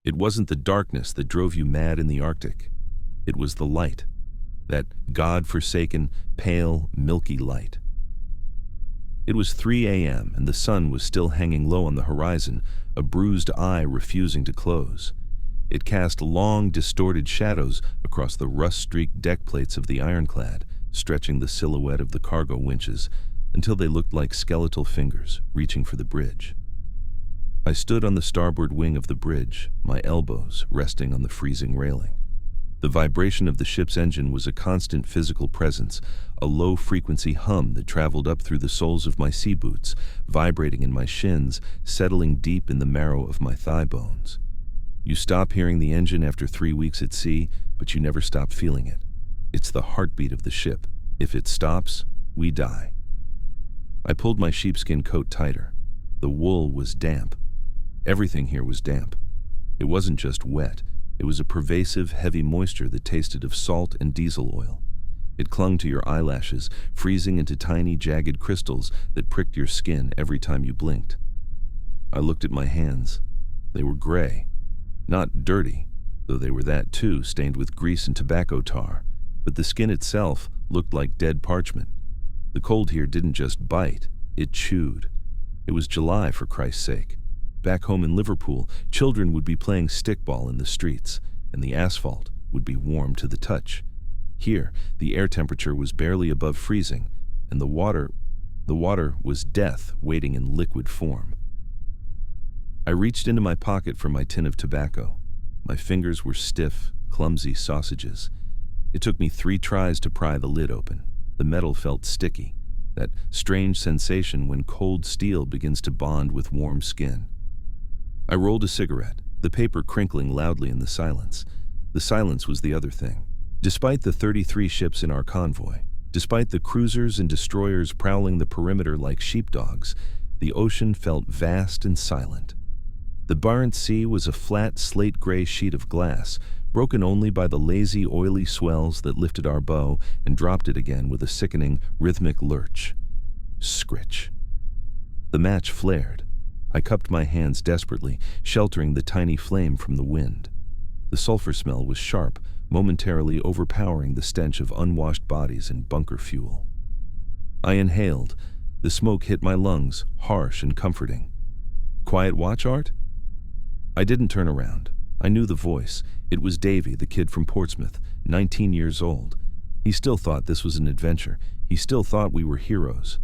It wasn't the darkness that drove you mad in the Arctic. It was the light, that God-forsaken, pale, milky light. It was 3 a.m. and the sun was still hanging low on the horizon, a bruised eye refusing to close. It cast long, distorted shadows across the rust-streaked deck plates of the ironclad, stretching the silhouette of the cargo winches until they looked like skeletal fingers reaching for the bridge. I stood on the starboard wing of the bridge, my elbows resting on the freezing railing. The vibration of the ship's engine was a constant physical presence, a low-frequency hum that traveled up through the soles of my sea boots, vibrating in my shins, settling deep in the marrow of my thigh bones. You stop hearing the engine after 3 weeks at sea, but you never stop feeling it. It's the heartbeat of the ship. If it stops, we die. I pulled my sheepskin coat tighter. The wool was damp. Everything here was damp. It wasn't just wet. It was a pervasive, heavy moisture that tasted of salt and diesel oil. It clung to your eyelashes, freezing into tiny, jagged crystals that pricked your skin every time you blinked. I looked at my hands. They were gray. Not dirty, though they were that too, stained with grease and tobacco tar. But the skin itself looked like dead parchment. The cold here didn't just bite, it chewed. It was July, for Christ's sake. Back home in Liverpool, children would be playing stickball in the streets, and the asphalt would be warm to the touch. Here, the air temperature was barely above freezing, and the water was death waiting in liquid form. I reached into my pocket for my tin of tobacco. My fingers were stiff, clumsy sausages. It took me 3 tries to pry the lid open. The metal felt sticky, that strange sensation when cold steel begins to bond with warm skin. I rolled a cigarette, the paper crinkling loudly in the silence. The silence was the other thing. Despite the 33 ships in our convoy, despite the cruisers and destroyers prowling the perimeter like sheepdogs, the ocean felt vast and silent. The Barents Sea was a flat, slate-gray sheet of glass, broken only by the lazy, oily swells that lifted our bow and dropped it again with a sickening, rhythmic lurch. Scritch. The match flared. I cupped my hands desperately, sheltering the tiny flame from the wind. The sulfur smell was sharp, momentarily overpowering the stench of unwashed bodies and bunker fuel. I inhaled. The smoke hit my lungs, harsh and comforting. Quiet watch, Art? I didn't turn around. I knew the voice. It was Davy, the kid from Portsmouth, 19 years old. He still thought this was an adventure. He still thought we were heroes.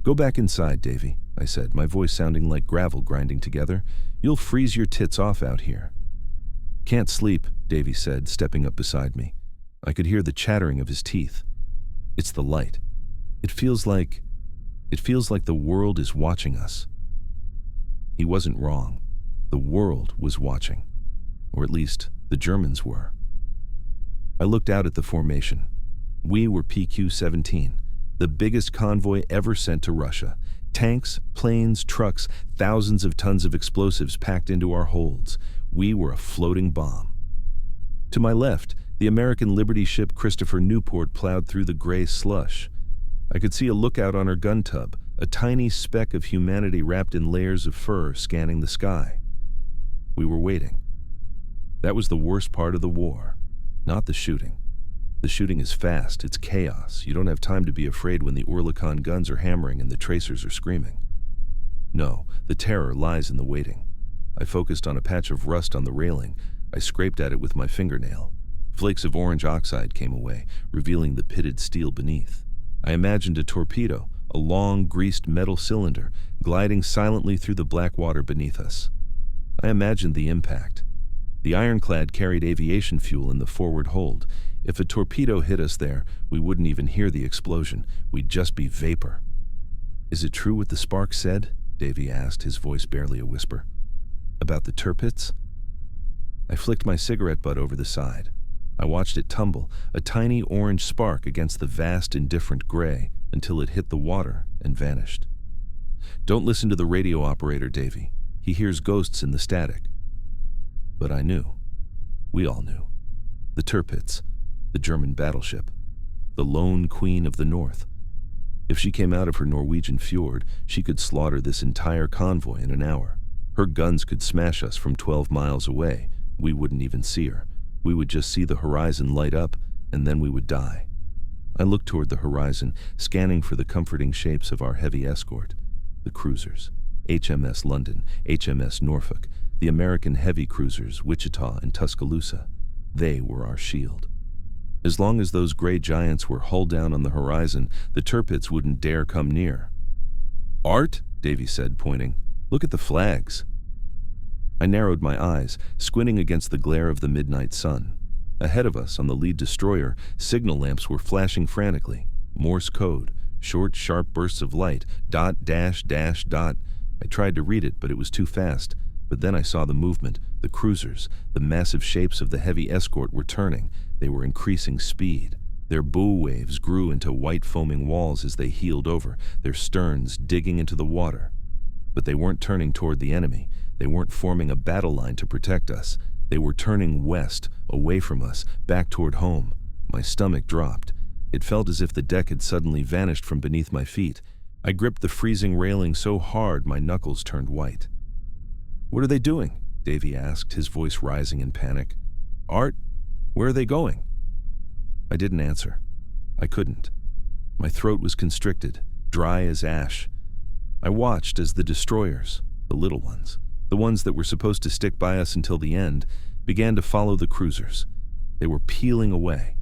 "Go back inside, Davy," I said, my voice sounding like gravel grinding together. "You'll freeze your tits off out here." "Can't sleep," Davy said, stepping up beside me. I could hear the chattering of his teeth. "It's the light. It feels like the world is watching us." He wasn't wrong. The world was watching. Or at least, the Germans were. I looked out at the formation. We were PQ-17, the biggest convoy ever sent to Russia. Tanks, planes, trucks, thousands of tons of explosives packed into our holds. We were a floating bomb. To my left, the American Liberty ship Christopher Newport plowed through the gray slush. I could see a lookout on her gun tub, a tiny speck of humanity wrapped in layers of fur scanning the sky. We were waiting. That was the worst part of the war, not the shooting. The shooting is fast, it's chaos. You don't have time to be afraid when the Oerlikon guns are hammering and the tracers are screaming. No, the terror lies in the waiting. I focused on a patch of rust on the railing. I scraped at it with my fingernail. Flakes of orange oxide came away, revealing the pitted steel beneath. I imagined a torpedo, a long, greased metal cylinder, gliding silently through the black water beneath us. I imagined the impact. The ironclad carried aviation fuel in the forward hold. If a torpedo hit us there, we wouldn't even hear the explosion. We'd just be vapor. "Is it true what the spark said?" Davy asked, his voice barely a whisper. "About the Tirpitz?" I flicked my cigarette butt over the side. I watched it tumble, a tiny orange spark against the vast, indifferent gray, until it hit the water and vanished. "Don't listen to the radio operator, Davy. He hears ghosts in the static." But I knew. We all knew. The Tirpitz, the German battleship, the lone queen of the north. If she came out of her Norwegian fjord, she could slaughter this entire convoy in an hour. Her guns could smash us from 12 miles away. We wouldn't even see her. We would just see the horizon light up, and then we would die. I looked toward the horizon, scanning for the comforting shapes of our heavy escort. The cruisers, HMS London, HMS Norfolk, the American heavy cruisers Wichita and Tuscaloosa. They were our shield. As long as those gray giants were hull down on the horizon, the Tirpitz wouldn't dare come near. "Art," Davy said, pointing. "Look at the flags." I narrowed my eyes, squinting against the glare of the midnight sun. Ahead of us, on the lead destroyer, signal lamps were flashing frantically. Morse code, short, sharp bursts of light, dot, dash, dash, dot. I tried to read it, but it was too fast. But then I saw the movement, the cruisers, the massive shapes of the heavy escort were turning. They were increasing speed. Their bow waves grew into white foaming walls as they heeled over, their sterns digging into the water. But they weren't turning toward the enemy. They weren't forming a battle line to protect us. They were turning west, away from us, back toward home. My stomach dropped. It felt as if the deck had suddenly vanished from beneath my feet. I gripped the freezing railing so hard my knuckles turned white. "What are they doing?" Davy asked, his voice rising in panic. "Art, where are they going?" I didn't answer. I couldn't. My throat was constricted, dry as ash. I watched as the destroyers, the little ones, the ones that were supposed to stick by us until the end, began to follow the cruisers. They were peeling away.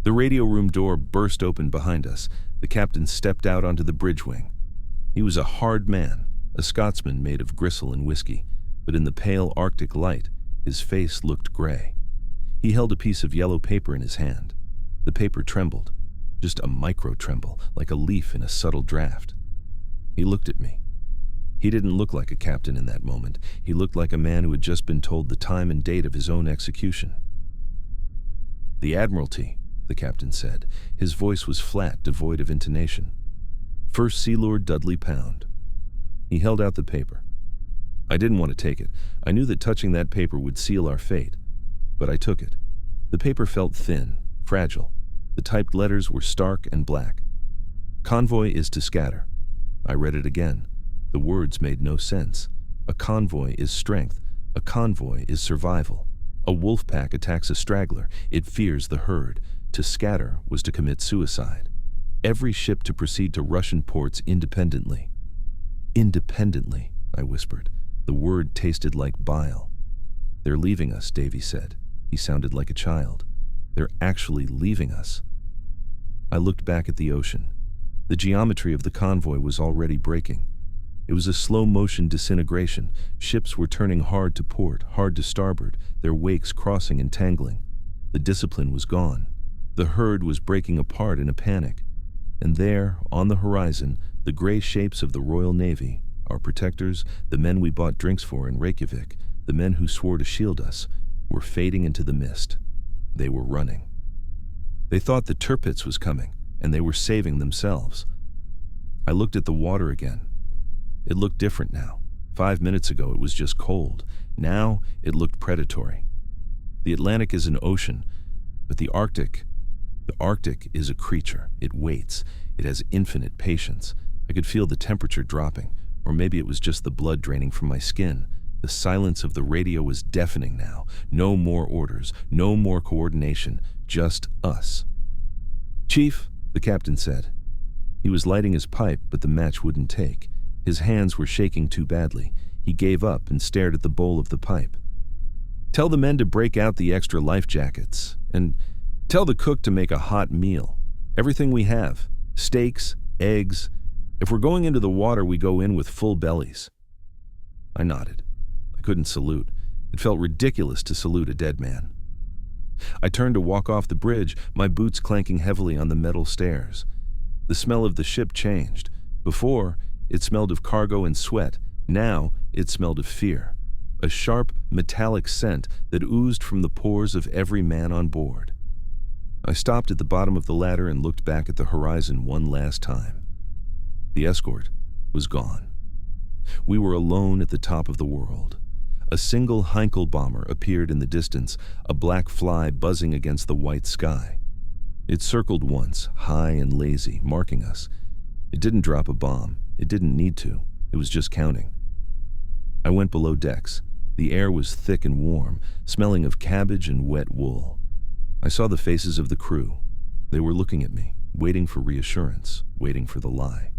The radio room door burst open behind us. The captain stepped out onto the bridge wing. He was a hard man, a Scotsman made of gristle and whiskey, but in the pale Arctic light, his face looked gray. He held a piece of yellow paper in his hand. The paper trembled, just a micro-tremble, like a leaf in a subtle draft. He looked at me. He didn't look like a captain in that moment. He looked like a man who had just been told the time and date of his own execution. "The Admiralty," the captain said. His voice was flat, devoid of intonation. "First Sea Lord Dudley Pound." He held out the paper. I didn't want to take it. I knew that touching that paper would seal our fate. But I took it. The paper felt thin, fragile. The typed letters were stark and black. "Convoy is to scatter." I read it again. The words made no sense. A convoy is strength. A convoy is survival. A wolf pack attacks a straggler. It fears the herd. To scatter was to commit suicide. Every ship to proceed to Russian ports independently. "Independently," I whispered. The word tasted like bile. "They're leaving us," Davy said. He sounded like a child. "They're actually leaving us." I looked back at the ocean. The geometry of the convoy was already breaking. It was a slow-motion disintegration. Ships were turning hard to port, hard to starboard, their wakes crossing and tangling. The discipline was gone. The herd was breaking apart in a panic. And there, on the horizon, the gray shapes of the Royal Navy, our protectors, the men we bought drinks for in Reykjavik, the men who swore to shield us, were fading into the mist. They were running. They thought the Tirpitz was coming, and they were saving themselves. I looked at the water again. It looked different now. 5 minutes ago it was just cold. Now it looked predatory. The Atlantic is an ocean, but the Arctic is a creature. It waits. It has infinite patience. I could feel the temperature dropping, or maybe it was just the blood draining from my skin. The silence of the radio was deafening now. No more orders, no more coordination, just us. "Chief," the captain said. He was lighting his pipe, but the match wouldn't take. His hands were shaking too badly. He gave up and stared at the bowl of the pipe. "Tell the men to break out the extra life jackets, and tell the cook to make a hot meal. Everything we have. Steaks, eggs. If we're going into the water, we go in with full bellies." I nodded. I couldn't salute. It felt ridiculous to salute a dead man. I turned to walk off the bridge, my boots clanking heavily on the metal stairs. The smell of the ship changed. Before, it smelled of cargo and sweat. Now, it smelled of fear. A sharp, metallic scent that oozed from the pores of every man on board. I stopped at the bottom of the ladder and looked back at the horizon one last time. The escort was gone. We were alone at the top of the world. A single Heinkel bomber appeared in the distance, a black fly buzzing against the white sky. It circled once, high and lazy, marking us. It didn't drop a bomb. It didn't need to. It was just counting. I went below decks. The air was thick and warm, smelling of cabbage and wet wool. I saw the faces of the crew. They were looking at me, waiting for reassurance, waiting for the lie.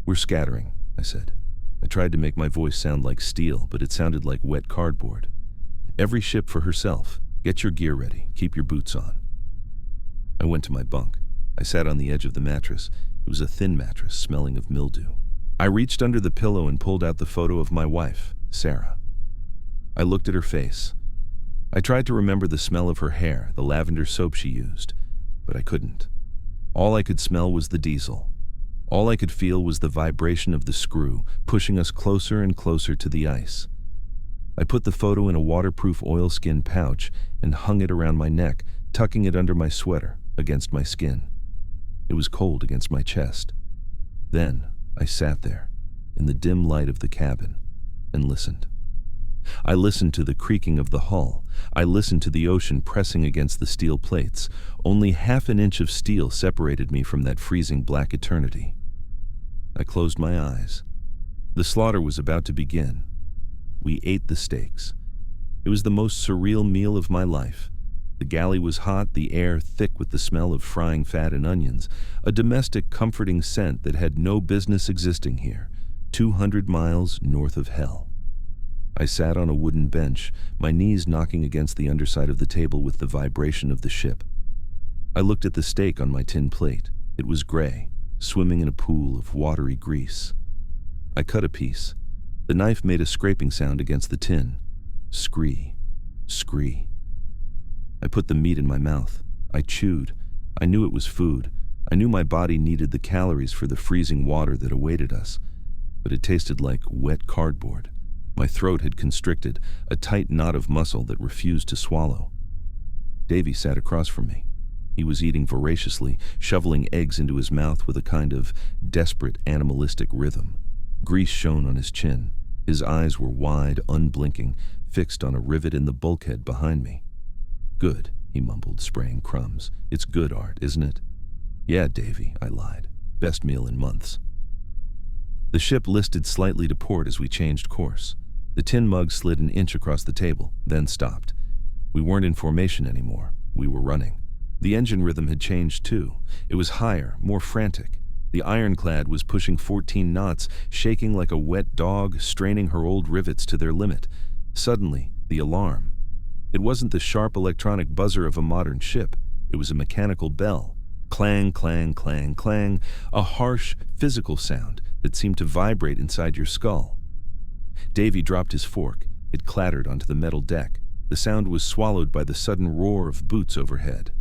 "We're scattering," I said. I tried to make my voice sound like steel, but it sounded like wet cardboard. "Every ship for herself. Get your gear ready. Keep your boots on." I went to my bunk. I sat on the edge of the mattress. It was a thin mattress, smelling of mildew. I reached under the pillow and pulled out the photo of my wife, Sarah. I looked at her face. I tried to remember the smell of her hair, the lavender soap she used, but I couldn't. All I could smell was the diesel. All I could feel was the vibration of the screw, pushing us closer and closer to the ice. I put the photo in a waterproof oilskin pouch and hung it around my neck, tucking it under my sweater, against my skin. It was cold against my chest. Then I sat there, in the dim light of the cabin, and listened. I listened to the creaking of the hull. I listened to the ocean pressing against the steel plates. Only half an inch of steel separated me from that freezing black eternity. I closed my eyes. The slaughter was about to begin. We ate the steaks. It was the most surreal meal of my life. The galley was hot, the air thick with the smell of frying fat and onions, a domestic comforting scent that had no business existing here, 200 miles north of hell. I sat on a wooden bench, my knees knocking against the underside of the table with the vibration of the ship. I looked at the steak on my tin plate. It was gray, swimming in a pool of watery grease. I cut a piece. The knife made a scraping sound against the tin. Scree, scree. I put the meat in my mouth. I chewed. I knew it was food. I knew my body needed the calories for the freezing water that awaited us. But it tasted like wet cardboard. My throat had constricted, a tight knot of muscle that refused to swallow. Davy sat across from me. He was eating voraciously, shoveling eggs into his mouth with a kind of desperate animalistic rhythm. Grease shone on his chin. His eyes were wide, unblinking, fixed on a rivet in the bulkhead behind me. "Good," he mumbled, spraying crumbs. "It's good, Art, isn't it?" "Yeah, Davy," I lied. "Best meal in months." The ship listed slightly to port as we changed course. The tin mug slid an inch across the table, then stopped. We weren't in formation anymore. We were running. The engine rhythm had changed too. It was higher, more frantic. The ironclad was pushing 14 knots, shaking like a wet dog, straining her old rivets to their limit. Suddenly, the alarm. It wasn't the sharp electronic buzzer of a modern ship. It was a mechanical bell. Clang, clang, clang, clang, a harsh, physical sound that seemed to vibrate inside your skull. Davy dropped his fork. It clattered onto the metal deck. The sound was swallowed by the sudden roar of boots overhead.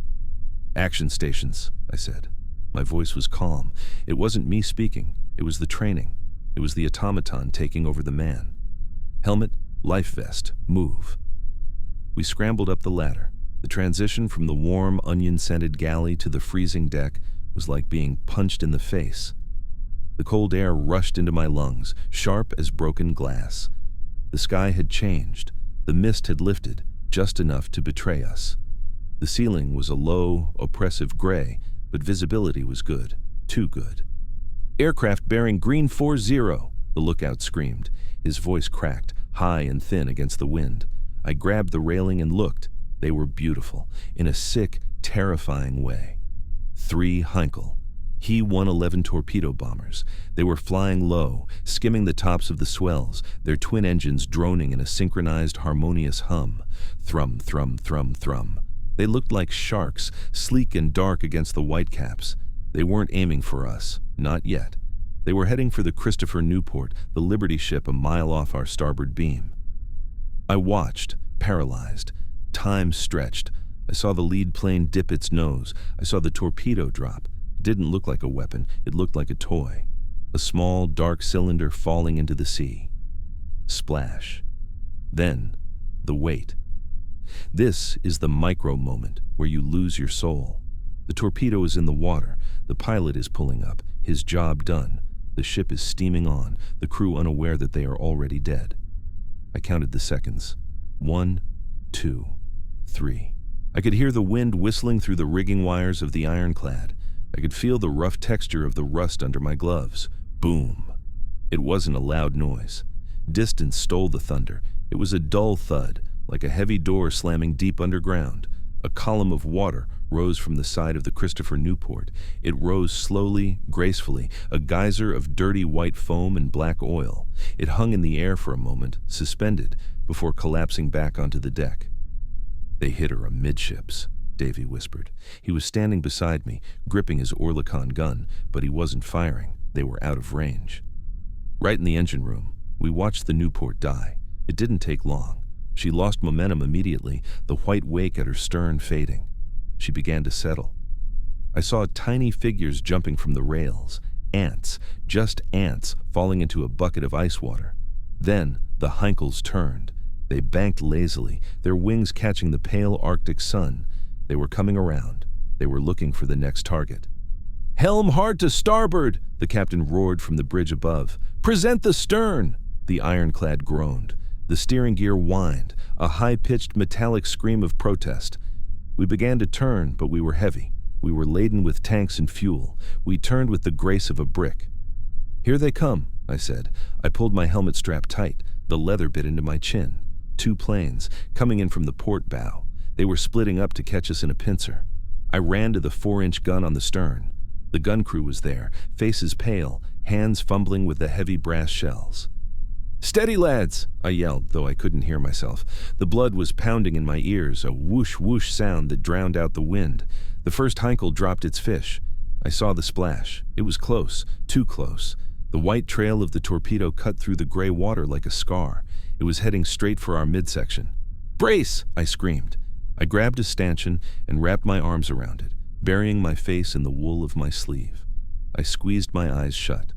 "Action stations," I said. My voice was calm. It wasn't me speaking. It was the training. It was the automaton taking over the man. "Helmet, life vest, move." We scrambled up the ladder. The transition from the warm, onion-scented galley to the freezing deck was like being punched in the face. The cold air rushed into my lungs, sharp as broken glass. The sky had changed. The mist had lifted, just enough to betray us. The ceiling was a low, oppressive gray, but visibility was good, too good. "Aircraft bearing green 40, the lookout screamed. His voice cracked, high and thin against the wind. I grabbed the railing and looked. They were beautiful, in a sick, terrifying way. 3 Heinkel, He-111 torpedo bombers. They were flying low, skimming the tops of the swells, their twin engines droning in a synchronized, harmonious hum. Thrum, thrum, thrum, thrum. They looked like sharks, sleek and dark against the whitecaps. They weren't aiming for us, not yet. They were heading for the Christopher Newport, the Liberty ship a mile off our starboard beam. I watched, paralyzed. Time stretched. I saw the lead plane dip its nose. I saw the torpedo drop. It didn't look like a weapon. It looked like a toy. A small, dark cylinder falling into the sea. Splash. Then, the weight. This is the micro moment where you lose your soul. The torpedo is in the water. The pilot is pulling up. His job done. The ship is steaming on, the crew unaware that they are already dead. I counted the seconds. 1, 2, 3. I could hear the wind whistling through the rigging wires of the ironclad. I could feel the rough texture of the rust under my gloves. Boom. It wasn't a loud noise. Distance stole the thunder. It was a dull thud, like a heavy door slamming deep underground. A column of water rose from the side of the Christopher Newport. It rose slowly, gracefully, a geyser of dirty white foam and black oil. It hung in the air for a moment, suspended, before collapsing back onto the deck. "They hit her amidships," Davy whispered. He was standing beside me, gripping his Oerlikon gun, but he wasn't firing. They were out of range. Right in the engine room, we watched the Newport die. It didn't take long. She lost momentum immediately, the white wake at her stern fading. She began to settle. I saw tiny figures jumping from the rails, ants, just ants, falling into a bucket of ice water. Then the Heinkels turned. They banked lazily, their wings catching the pale Arctic sun. They were coming around. They were looking for the next target. "Helm hard to starboard!" the captain roared from the bridge above. "Present the stern!" The ironclad groaned. The steering gear whined, a high-pitched metallic scream of protest. We began to turn, but we were heavy. We were laden with tanks and fuel. We turned with the grace of a brick. "Here they come," I said. I pulled my helmet strap tight. The leather bit into my chin. 2 planes, coming in from the port bow. They were splitting up to catch us in a pincer. I ran to the 4-inch gun on the stern. The gun crew was there, faces pale, hands fumbling with the heavy brass shells. "Steady, lads!" I yelled, though I couldn't hear myself. The blood was pounding in my ears, a whoosh-whoosh sound that drowned out the wind. The first Heinkel dropped its fish. I saw the splash. It was close, too close. The white trail of the torpedo cut through the gray water like a scar. It was heading straight for our midsection. "Brace!" I screamed. I grabbed a stanchion and wrapped my arms around it, burying my face in the wool of my sleeve. I squeezed my eyes shut.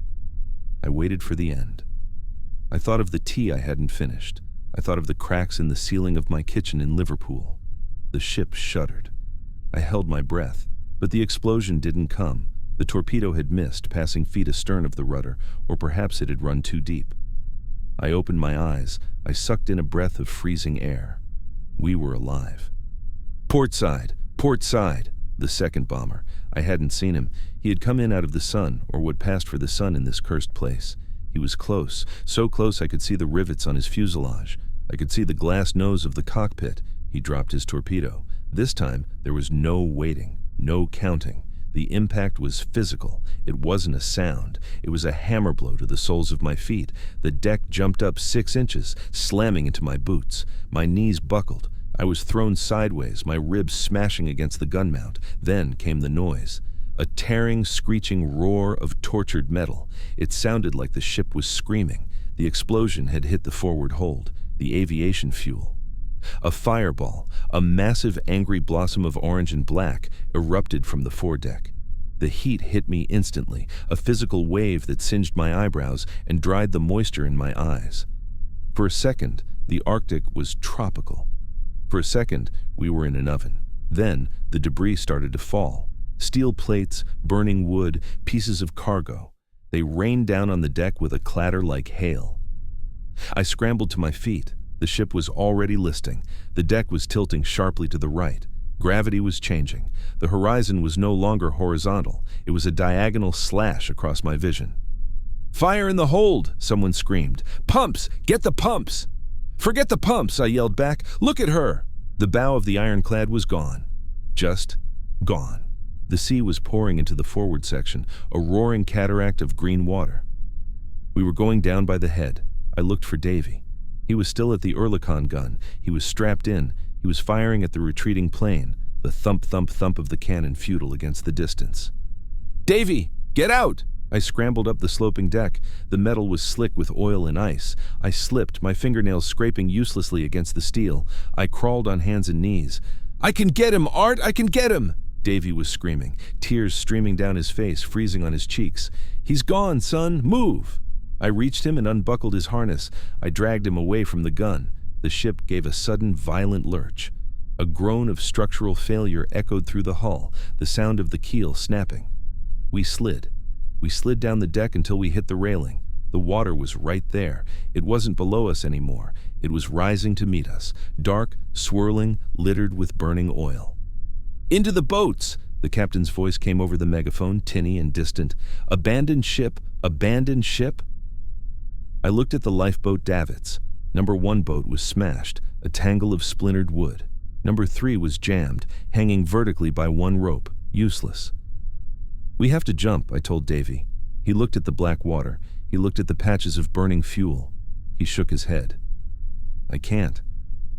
I waited for the end. I thought of the tea I hadn't finished. I thought of the cracks in the ceiling of my kitchen in Liverpool. The ship shuddered. I held my breath, but the explosion didn't come. The torpedo had missed, passing feet astern of the rudder, or perhaps it had run too deep. I opened my eyes. I sucked in a breath of freezing air. We were alive. "Port side! Port side!" The second bomber. I hadn't seen him. He had come in out of the sun, or what passed for the sun in this cursed place. He was close, so close I could see the rivets on his fuselage. I could see the glass nose of the cockpit. He dropped his torpedo. This time, there was no waiting, no counting. The impact was physical. It wasn't a sound. It was a hammer blow to the soles of my feet. The deck jumped up 6 inches, slamming into my boots. My knees buckled. I was thrown sideways, my ribs smashing against the gun mount. Then came the noise. A tearing, screeching roar of tortured metal. It sounded like the ship was screaming. The explosion had hit the forward hold, the aviation fuel. A fireball, a massive angry blossom of orange and black, erupted from the foredeck. The heat hit me instantly, a physical wave that singed my eyebrows and dried the moisture in my eyes. For a second, the Arctic was tropical. For a second, we were in an oven. Then, the debris started to fall. Steel plates, burning wood, pieces of cargo. They rained down on the deck with a clatter like hail. I scrambled to my feet. The ship was already listing. The deck was tilting sharply to the right. Gravity was changing. The horizon was no longer horizontal. It was a diagonal slash across my vision. "Fire in the hold!" someone screamed. "Pumps! Get the pumps!" "Forget the pumps!" I yelled back. "Look at her!" The bow of the ironclad was gone. Just gone. The sea was pouring into the forward section, a roaring cataract of green water. We were going down by the head. I looked for Davy. He was still at the Oerlikon gun. He was strapped in. He was firing at the retreating plane, the thump-thump-thump of the cannon futile against the distance. "Davy, get out!" I scrambled up the sloping deck. The metal was slick with oil and ice. I slipped, my fingernails scraping uselessly against the steel. I crawled on hands and knees. "I can get him, Art! I can get him!" Davy was screaming, tears streaming down his face, freezing on his cheeks. "He's gone, son! Move!" I reached him and unbuckled his harness. I dragged him away from the gun. The ship gave a sudden, violent lurch. A groan of structural failure echoed through the hull, the sound of the keel snapping. We slid. We slid down the deck until we hit the railing. The water was right there. It wasn't below us anymore. It was rising to meet us, dark, swirling, littered with burning oil. "Into the boats!" The captain's voice came over the megaphone, tinny and distant. "Abandoned ship! Abandoned ship!" I looked at the lifeboat davits. Number 1 boat was smashed, a tangle of splintered wood. Number 3 was jammed, hanging vertically by one rope, useless. "We have to jump," I told Davy. He looked at the black water. He looked at the patches of burning fuel. He shook his head. "I can't.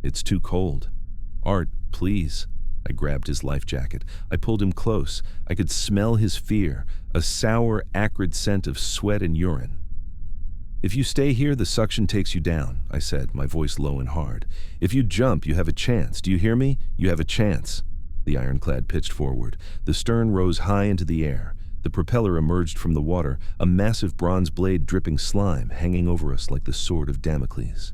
It's too cold. Art, please." I grabbed his life jacket. I pulled him close. I could smell his fear, a sour, acrid scent of sweat and urine. "If you stay here, the suction takes you down," I said, my voice low and hard. "If you jump, you have a chance. Do you hear me? You have a chance." The ironclad pitched forward. The stern rose high into the air. The propeller emerged from the water, a massive bronze blade dripping slime hanging over us like the sword of Damocles.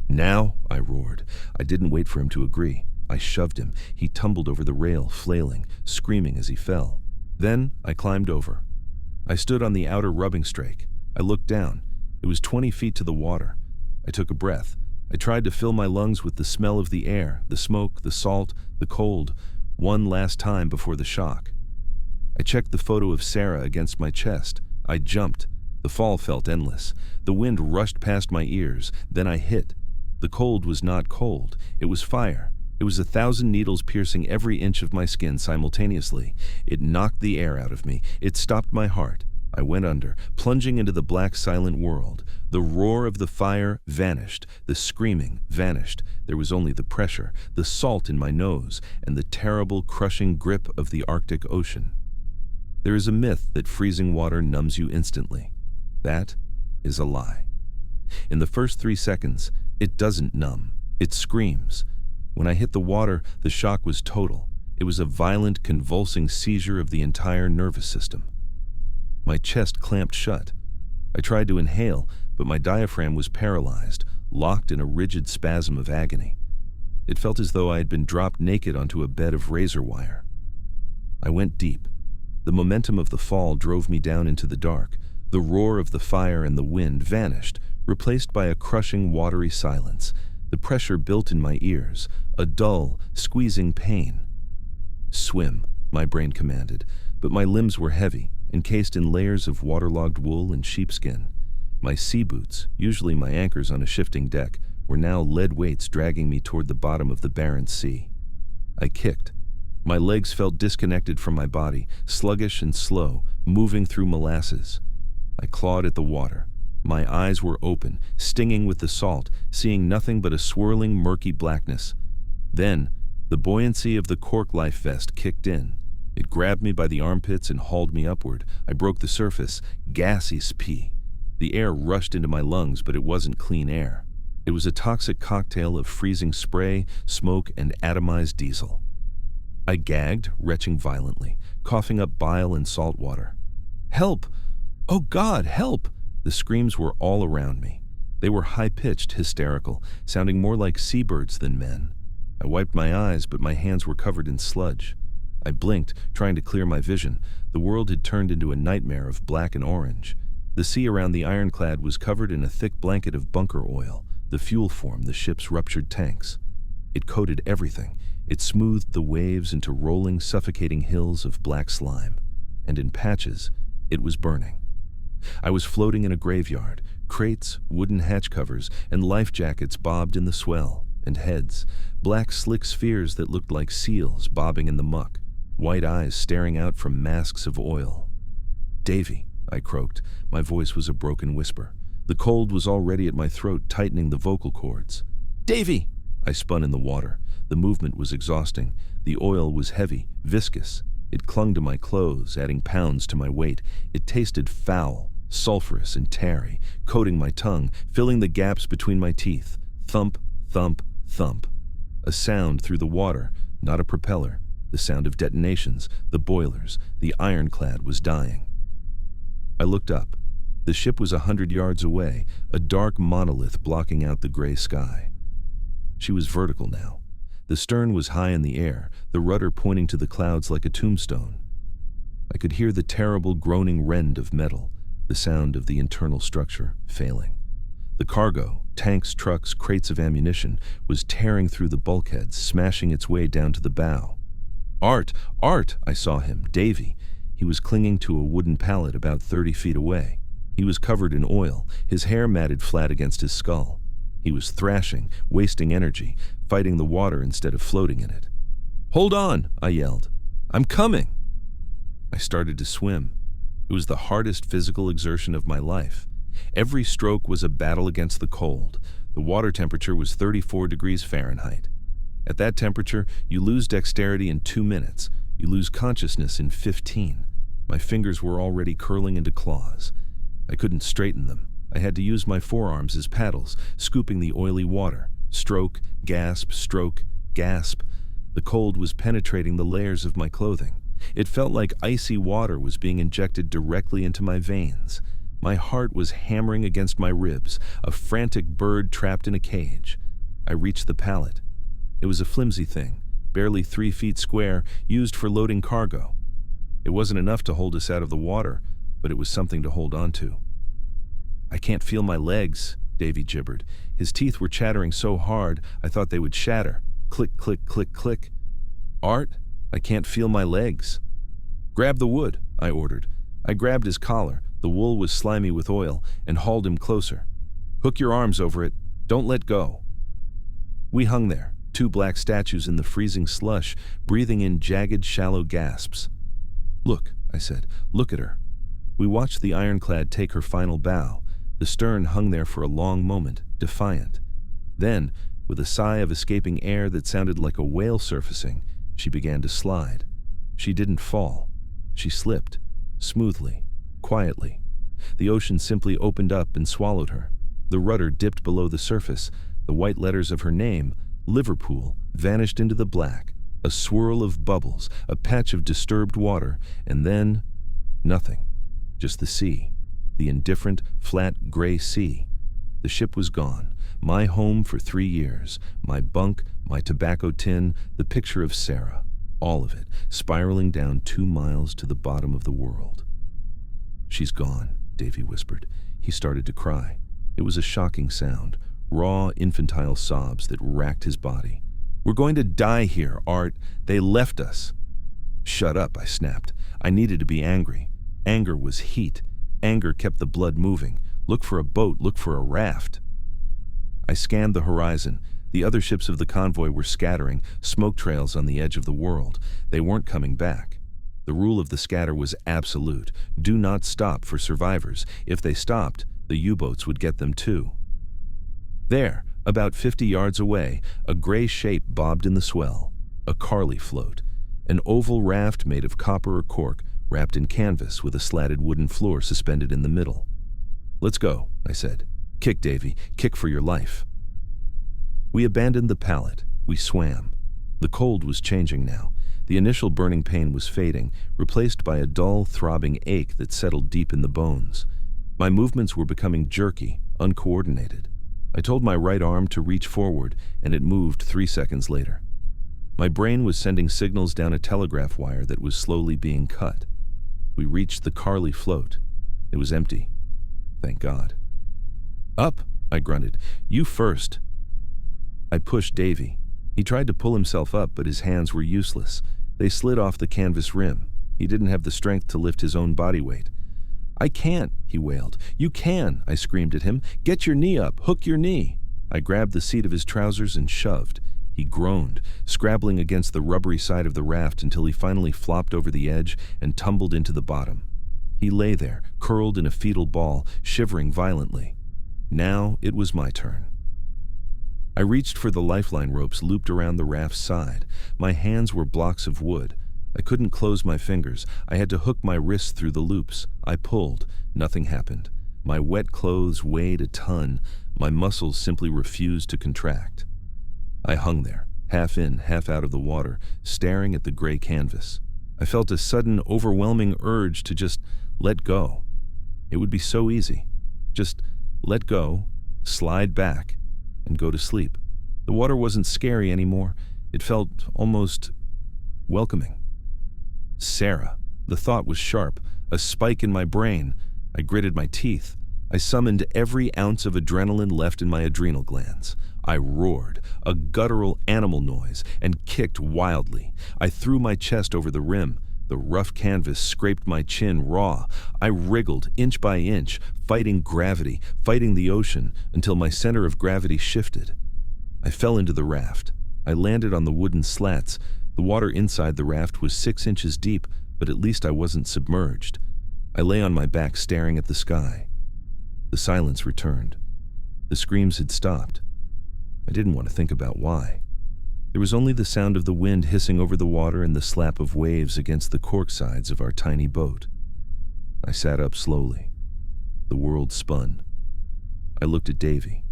"Now," I roared. I didn't wait for him to agree. I shoved him. He tumbled over the rail, flailing, screaming as he fell. Then I climbed over. I stood on the outer rubbing strake. I looked down. It was 20 feet to the water. I took a breath. I tried to fill my lungs with the smell of the air, the smoke, the salt, the cold, one last time before the shock. I checked the photo of Sarah against my chest. I jumped. The fall felt endless. The wind rushed past my ears. Then I hit. The cold was not cold. It was fire. It was 1,000 needles piercing every inch of my skin simultaneously. It knocked the air out of me. It stopped my heart. I went under, plunging into the black, silent world. The roar of the fire vanished. The screaming vanished. There was only the pressure, the salt in my nose, and the terrible, crushing grip of the Arctic Ocean. There is a myth that freezing water numbs you instantly. That is a lie. In the first 3 seconds, it doesn't numb. It screams. When I hit the water, the shock was total. It was a violent, convulsing seizure of the entire nervous system. My chest clamped shut. I tried to inhale, but my diaphragm was paralyzed, locked in a rigid spasm of agony. It felt as though I had been dropped naked onto a bed of razor wire. I went deep. The momentum of the fall drove me down into the dark. The roar of the fire and the wind vanished, replaced by a crushing, watery silence. The pressure built in my ears, a dull, squeezing pain. "Swim," my brain commanded, but my limbs were heavy, encased in layers of waterlogged wool and sheepskin. My sea boots, usually my anchors on a shifting deck, were now lead weights dragging me toward the bottom of the Barents Sea. I kicked. My legs felt disconnected from my body, sluggish and slow, moving through molasses. I clawed at the water. My eyes were open, stinging with the salt, seeing nothing but a swirling, murky blackness. Then, the buoyancy of the cork life vest kicked in. It grabbed me by the armpits and hauled me upward. I broke the surface, gassy spee. The air rushed into my lungs, but it wasn't clean air. It was a toxic cocktail of freezing spray, smoke, and atomized diesel. I gagged, retching violently, coughing up bile and salt water. "Help! Oh God, help!" The screams were all around me. They were high-pitched, hysterical, sounding more like seabirds than men. I wiped my eyes, but my hands were covered in sludge. I blinked, trying to clear my vision. The world had turned into a nightmare of black and orange. The sea around the ironclad was covered in a thick blanket of bunker oil, the fuel form the ship's ruptured tanks. It coated everything. It smoothed the waves into rolling, suffocating hills of black slime. And in patches, it was burning. I was floating in a graveyard. Crates, wooden hatch covers, and life jackets bobbed in the swell, and heads, black slick spheres that looked like seals bobbing in the muck, white eyes staring out from masks of oil. "Davy," I croaked. My voice was a broken whisper. The cold was already at my throat, tightening the vocal cords. "Davy!" I spun in the water. The movement was exhausting. The oil was heavy, viscous. It clung to my clothes, adding pounds to my weight. It tasted foul, sulfurous and tarry, coating my tongue, filling the gaps between my teeth. Thump, thump, thump. A sound through the water, not a propeller. The sound of detonations, the boilers. The ironclad was dying. I looked up. The ship was 100 yards away, a dark monolith blocking out the gray sky. She was vertical now. The stern was high in the air, the rudder pointing to the clouds like a tombstone. I could hear the terrible groaning rend of metal, the sound of the internal structure failing. The cargo, tanks, trucks, crates of ammunition, was tearing through the bulkheads, smashing its way down to the bow. "Art! Art!" I saw him, Davy. He was clinging to a wooden pallet about 30 feet away. He was covered in oil, his hair matted flat against his skull. He was thrashing, wasting energy, fighting the water instead of floating in it. "Hold on," I yelled. "I'm coming." I started to swim. It was the hardest physical exertion of my life. Every stroke was a battle against the cold. The water temperature was 34 degrees Fahrenheit. At that temperature, you lose dexterity in 2 minutes. You lose consciousness in 15. My fingers were already curling into claws. I couldn't straighten them. I had to use my forearms as paddles, scooping the oily water. Stroke, gasp, stroke, gasp. The cold was penetrating the layers of my clothing. It felt like icy water was being injected directly into my veins. My heart was hammering against my ribs, a frantic bird trapped in a cage. I reached the pallet. It was a flimsy thing, barely 3 feet square, used for loading cargo. It wasn't enough to hold us out of the water, but it was something to hold on to. "I can't feel my legs," Davy gibbered. His teeth were chattering so hard I thought they would shatter. Click, click, click, click. "Art, I can't feel my legs." "Grab the wood," I ordered. I grabbed his collar, the wool was slimy with oil, and hauled him closer. "Hook your arms over it. Don't let go." We hung there, 2 black statues in the freezing slush, breathing in jagged, shallow gasps. "Look," I said, "look at her." We watched the ironclad take her final bow. The stern hung there for a long moment, defiant. Then, with a sigh of escaping air that sounded like a whale surfacing, she began to slide. She didn't fall. She slipped, smoothly, quietly. The ocean simply opened up and swallowed her. The rudder dipped below the surface. The white letters of her name, Liverpool, vanished into the black. A swirl of bubbles, a patch of disturbed water, and then nothing. Just the sea. The indifferent, flat, gray sea. The ship was gone. My home for 3 years. My bunk, my tobacco tin, the picture of Sarah. All of it, spiraling down 2 miles to the bottom of the world. "She's gone," Davy whispered. He started to cry. It was a shocking sound, raw, infantile sobs that racked his body. "We're going to die here, Art. They left us." "Shut up," I snapped. I needed to be angry. Anger was heat. Anger kept the blood moving. Look for a boat, look for a raft. I scanned the horizon. The other ships of the convoy were scattering, smoke trails on the edge of the world. They weren't coming back. The rule of the scatter was absolute. Do not stop for survivors. If they stopped, the U-boats would get them too. There, about 50 yards away, a gray shape bobbed in the swell. A Carly float. An oval raft made of copper or cork, wrapped in canvas with a slatted wooden floor suspended in the middle. "Let's go," I said. "Kick, Davy. Kick for your life." We abandoned the pallet. We swam. The cold was changing now. The initial burning pain was fading, replaced by a dull, throbbing ache that settled deep in the bones. My movements were becoming jerky, uncoordinated. I told my right arm to reach forward, and it moved 3 seconds later. My brain was sending signals down a telegraph wire that was slowly being cut. We reached the Carly float. It was empty. Thank God. "Up," I grunted. "You first." I pushed Davy. He tried to pull himself up, but his hands were useless. They slid off the canvas rim. He didn't have the strength to lift his own body weight. "I can't," he wailed. "You can," I screamed at him. "Get your knee up. Hook your knee." I grabbed the seat of his trousers and shoved. He groaned, scrabbling against the rubbery side of the raft until he finally flopped over the edge and tumbled into the bottom. He lay there, curled in a fetal ball, shivering violently. Now it was my turn. I reached for the lifeline ropes looped around the raft's side. My hands were blocks of wood. I couldn't close my fingers. I had to hook my wrists through the loops. I pulled. Nothing happened. My wet clothes weighed a ton. My muscles simply refused to contract. I hung there, half in, half out of the water, staring at the gray canvas. I felt a sudden, overwhelming urge to just let go. It would be so easy. Just let go, slide back, and go to sleep. The water wasn't scary anymore. It felt almost welcoming. Sarah. The thought was sharp, a spike in my brain. I gritted my teeth. I summoned every ounce of adrenaline left in my adrenal glands. I roared, a guttural animal noise, and kicked wildly. I threw my chest over the rim. The rough canvas scraped my chin raw. I wriggled inch by inch, fighting gravity, fighting the ocean, until my center of gravity shifted. I fell into the raft. I landed on the wooden slats. The water inside the raft was 6 inches deep, but at least I wasn't submerged. I lay on my back staring at the sky. The silence returned. The screams had stopped. I didn't want to think about why. There was only the sound of the wind hissing over the water and the slap of waves against the cork sides of our tiny boat. I sat up slowly. The world spun. I looked at Davy.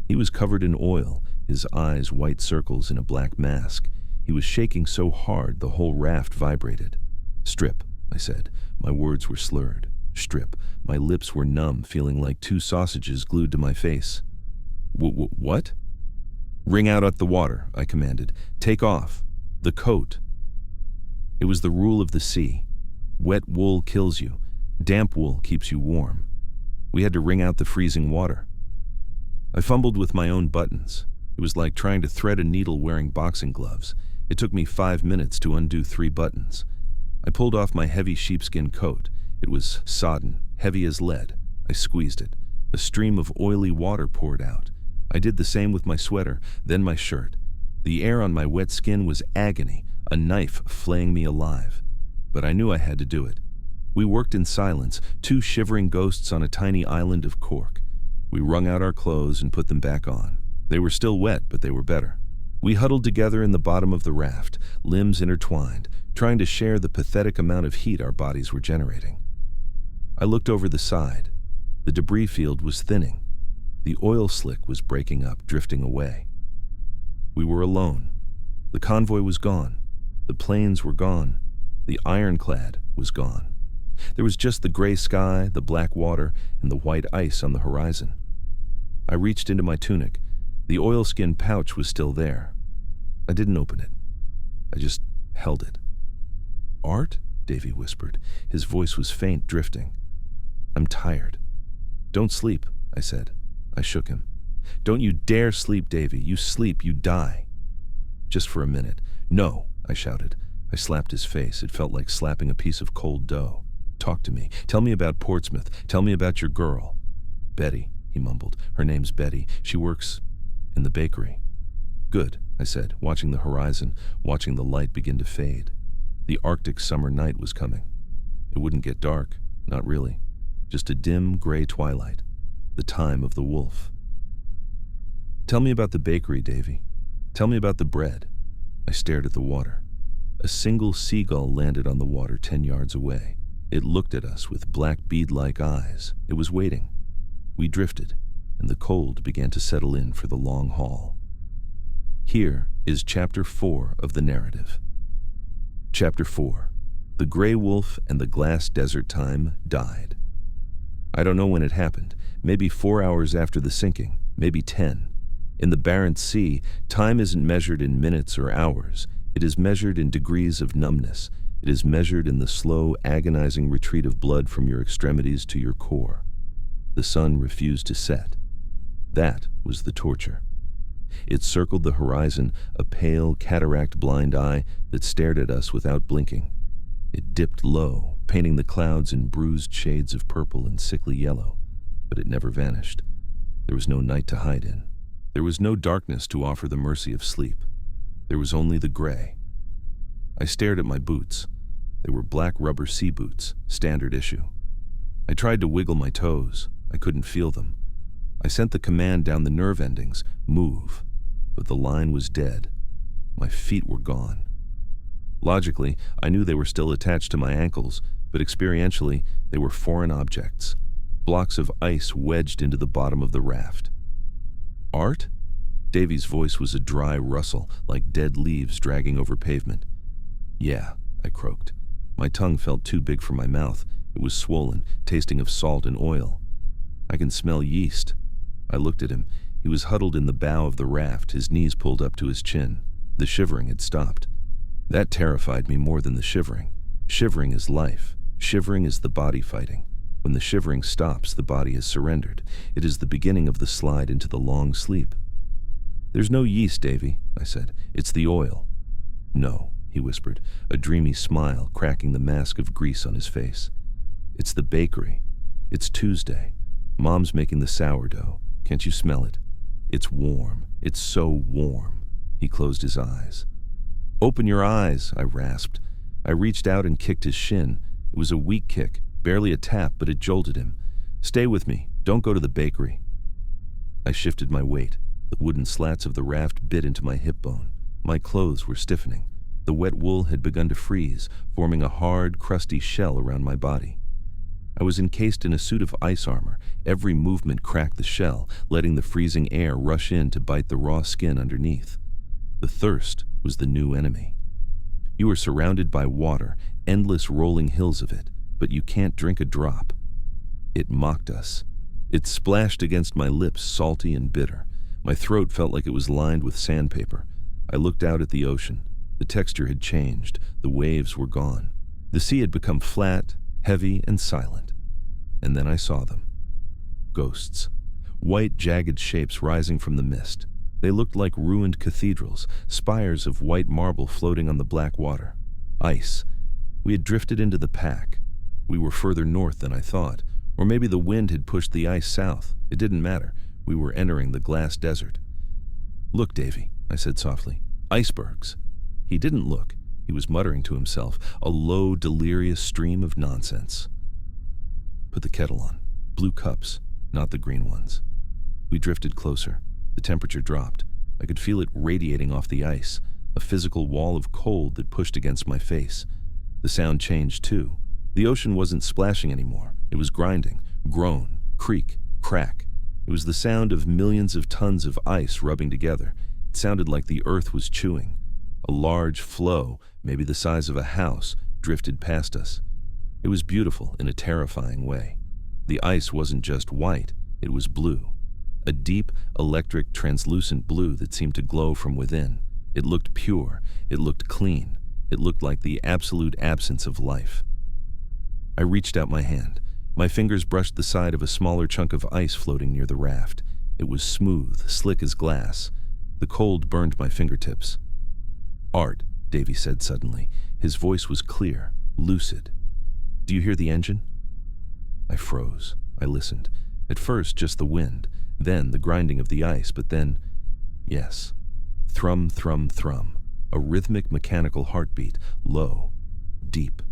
He was covered in oil, his eyes white circles in a black mask. He was shaking so hard the whole raft vibrated. "Strip," I said. My words were slurred. "Strip." My lips were numb, feeling like 2 sausages glued to my face. What? "Wring out at the water," I commanded. "Take off. The coat." It was the rule of the sea. Wet wool kills you. Damp wool keeps you warm. We had to wring out the freezing water. I fumbled with my own buttons. It was like trying to thread a needle wearing boxing gloves. It took me 5 minutes to undo 3 buttons. I pulled off my heavy sheepskin coat. It was sodden, heavy as lead. I squeezed it. A stream of oily water poured out. I did the same with my sweater, then my shirt. The air on my wet skin was agony, a knife flaying me alive. But I knew I had to do it. We worked in silence, 2 shivering ghosts on a tiny island of cork. We wrung out our clothes and put them back on. They were still wet, but they were better. We huddled together in the bottom of the raft, limbs intertwined, trying to share the pathetic amount of heat our bodies were generating. I looked over the side. The debris field was thinning. The oil slick was breaking up, drifting away. We were alone. The convoy was gone. The planes were gone. The ironclad was gone. There was just the gray sky, the black water, and the white ice on the horizon. I reached into my tunic. The oilskin pouch was still there. I didn't open it. I just held it. "Art?" Davy whispered. His voice was faint, drifting. "I'm tired." "Don't sleep," I said. I shook him. "Don't you dare sleep, Davy. You sleep, you die." "Just for a minute." "No," I shouted. I slapped his face. It felt like slapping a piece of cold dough. "Talk to me. Tell me about Portsmouth. Tell me about your girl." "Betty," he mumbled. "Her name's Betty. She works in the bakery." "Good," I said, watching the horizon, watching the light begin to fade. The Arctic summer night was coming. It wouldn't get dark, not really. Just a dim, gray twilight. The time of the wolf. "Tell me about the bakery, Davy. Tell me about the bread." I stared at the water. A single seagull landed on the water 10 yards away. It looked at us with black bead-like eyes. It was waiting. We drifted, and the cold began to settle in for the long haul. Here is Chapter 4 of the narrative. Chapter 4. The Gray Wolf and the Glass Desert Time died. I don't know when it happened. Maybe 4 hours after the sinking, maybe 10. In the Barents Sea, time isn't measured in minutes or hours. It is measured in degrees of numbness. It is measured in the slow, agonizing retreat of blood from your extremities to your core. The sun refused to set. That was the torture. It circled the horizon, a pale, cataract-blind eye that stared at us without blinking. It dipped low, painting the clouds in bruised shades of purple and sickly yellow, but it never vanished. There was no night to hide in. There was no darkness to offer the mercy of sleep. There was only the gray. I stared at my boots. They were black rubber sea boots, standard issue. I tried to wiggle my toes. I couldn't feel them. I sent the command down the nerve endings, move, but the line was dead. My feet were gone. Logically, I knew they were still attached to my ankles, but experientially, they were foreign objects, blocks of ice wedged into the bottom of the raft. "Art?" Davy's voice was a dry rustle, like dead leaves dragging over pavement. "Yeah," I croaked. My tongue felt too big for my mouth. It was swollen, tasting of salt and oil. "I can smell yeast." I looked at him. He was huddled in the bow of the raft, his knees pulled up to his chin. The shivering had stopped. That terrified me more than the shivering. Shivering is life. Shivering is the body fighting. When the shivering stops, the body has surrendered. It is the beginning of the slide into the long sleep. "There's no yeast, Davy," I said. "It's the oil." "No," he whispered, a dreamy smile cracking the mask of grease on his face. "It's the bakery. It's Tuesday. Mom's making the sourdough. Can't you smell it? It's warm. It's so warm." He closed his eyes. "Open your eyes," I rasped. I reached out and kicked his shin. It was a weak kick, barely a tap, but it jolted him. "Stay with me. Don't go to the bakery." I shifted my weight. The wooden slats of the raft bit into my hip bone. My clothes were stiffening. The wet wool had begun to freeze, forming a hard, crusty shell around my body. I was encased in a suit of ice armor. Every movement cracked the shell, letting the freezing air rush in to bite the raw skin underneath. The thirst was the new enemy. You are surrounded by water, endless rolling hills of it, but you can't drink a drop. It mocked us. It splashed against my lips, salty and bitter. My throat felt like it was lined with sandpaper. I looked out at the ocean. The texture had changed. The waves were gone. The sea had become flat, heavy, and silent. And then I saw them. Ghosts. White, jagged shapes rising from the mist. They looked like ruined cathedrals, spires of white marble floating on the black water. Ice. We had drifted into the pack. We were further north than I thought. Or maybe the wind had pushed the ice south. It didn't matter. We were entering the glass desert. "Look, Davy," I said softly. "Icebergs." He didn't look. He was muttering to himself, a low, delirious stream of nonsense. Put the kettle on. Blue cups, not the green ones. We drifted closer. The temperature dropped. I could feel it radiating off the ice, a physical wall of cold that pushed against my face. The sound changed, too. The ocean wasn't splashing anymore. It was grinding, groan, creak, crack. It was the sound of millions of tons of ice rubbing together. It sounded like the earth was chewing. A large floe, maybe the size of a house, drifted past us. It was beautiful in a terrifying way. The ice wasn't just white, it was blue. A deep, electric, translucent blue that seemed to glow from within. It looked pure. It looked clean. It looked like the absolute absence of life. I reached out my hand. My fingers brushed the side of a smaller chunk of ice floating near the raft. It was smooth, slick as glass. The cold burned my fingertips. "Art," Davy said suddenly. His voice was clear, lucid. "Do you hear the engine?" I froze. I listened. At first, just the wind. Then the grinding of the ice, but then, yes. Thrum, thrum, thrum. A rhythmic mechanical heartbeat, low, deep.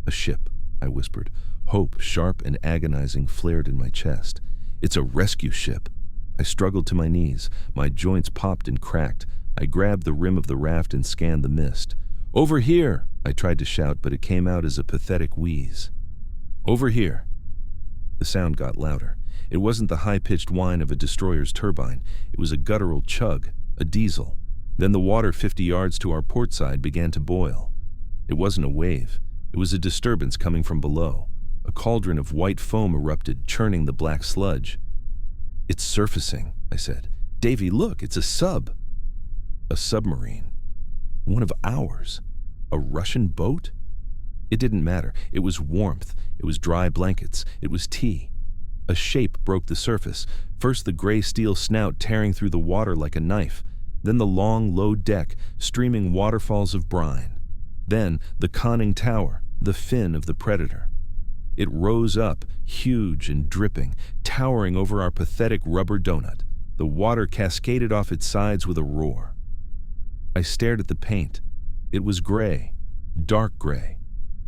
"A ship," I whispered. Hope, sharp and agonizing, flared in my chest. "It's a rescue ship." I struggled to my knees. My joints popped and cracked. I grabbed the rim of the raft and scanned the mist. "Over here!" I tried to shout, but it came out as a pathetic wheeze. "Over here!" The sound got louder. It wasn't the high-pitched whine of a destroyer's turbine. It was a guttural chug, a diesel. Then the water 50 yards to our port side began to boil. It wasn't a wave. It was a disturbance coming from below. A cauldron of white foam erupted, churning the black sludge. "It's surfacing," I said. "Davy, look, it's a sub." A submarine. One of ours. A Russian boat? It didn't matter. It was warmth. It was dry blankets. It was tea. A shape broke the surface. First the gray steel snout tearing through the water like a knife. Then the long, low deck, streaming waterfalls of brine. Then the conning tower, the fin of the predator. It rose up, huge and dripping, towering over our pathetic rubber donut. The water cascaded off its sides with a roar. I stared at the paint. It was gray, dark gray.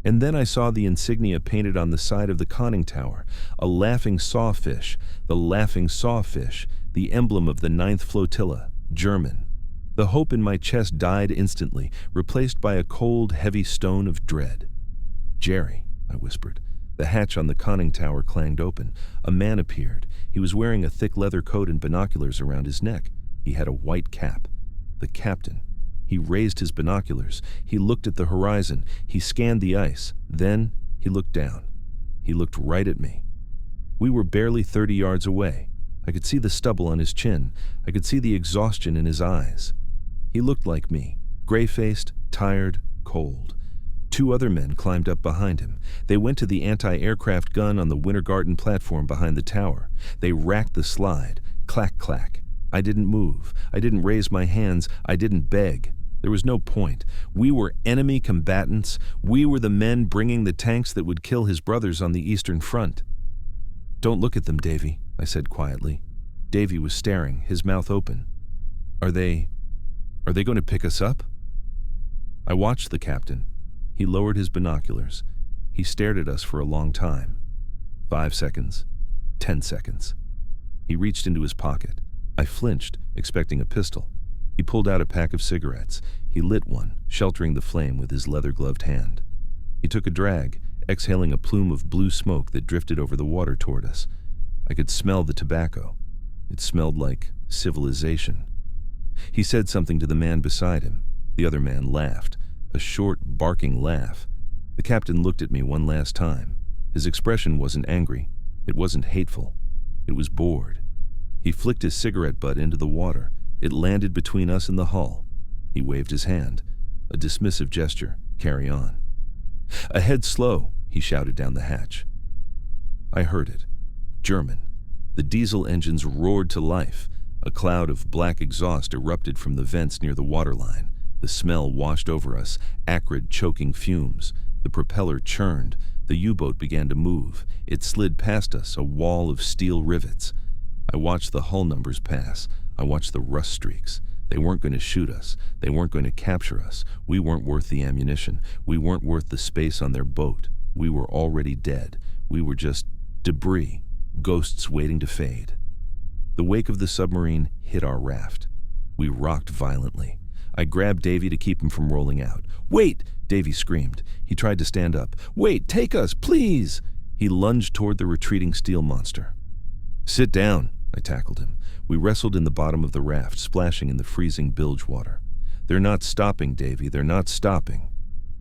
And then I saw the insignia painted on the side of the conning tower, a laughing sawfish, the laughing sawfish, the emblem of the 9th Flotilla, German. The hope in my chest died instantly, replaced by a cold, heavy stone of dread. "Jerry," I whispered. The hatch on the conning tower clanged open. A man appeared. He was wearing a thick leather coat and binoculars around his neck. He had a white cap. The captain. He raised his binoculars. He looked at the horizon. He scanned the ice. Then he looked down. He looked right at me. We were barely 30 yards away. I could see the stubble on his chin. I could see the exhaustion in his eyes. He looked like me, gray-faced, tired, cold. 2 other men climbed up behind him. They went to the anti-aircraft gun on the Winter Garden platform behind the tower. They racked the slide. Clack, clack. I didn't move. I didn't raise my hands. I didn't beg. There was no point. We were enemy combatants. We were the men bringing the tanks that would kill his brothers on the Eastern Front. "Don't look at them, Davy," I said quietly. Davy was staring, his mouth open. Are they going to pick us up?" I watched the captain. He lowered his binoculars. He stared at us for a long time. 5 seconds. 10 seconds. He reached into his pocket. I flinched, expecting a pistol. He pulled out a pack of cigarettes. He lit one, sheltering the flame with his leather-gloved hand. He took a drag, exhaling a plume of blue smoke that drifted over the water toward us. I could smell the tobacco. It smelled like civilization. He said something to the man beside him. The other man laughed, a short, barking laugh. The captain looked at me one last time. His expression wasn't angry. It wasn't hateful. It was bored. He flicked his cigarette butt into the water. It landed between us and the hull. He waved his hand. A dismissive gesture. Carry on. "Ahead slow," he shouted down the hatch. I heard it. German. The diesel engines roared to life. A cloud of black exhaust erupted from the vents near the waterline. The smell washed over us, acrid, choking fumes. The propeller churned. The U-boat began to move. It slid past us, a wall of steel rivets. I watched the hull numbers pass. I watched the rust streaks. They weren't going to shoot us. They weren't going to capture us. We weren't worth the ammunition. We weren't worth the space on their boat. We were already dead. We were just debris, ghosts waiting to fade. The wake of the submarine hit our raft. We rocked violently. I grabbed Davy to keep him from rolling out. "Wait!" Davy screamed. He tried to stand up. "Wait! Take us, please!" He lunged toward the retreating steel monster. "Sit down," I tackled him. We wrestled in the bottom of the raft, splashing in the freezing bilge water. "They're not stopping, Davy. They're not stopping."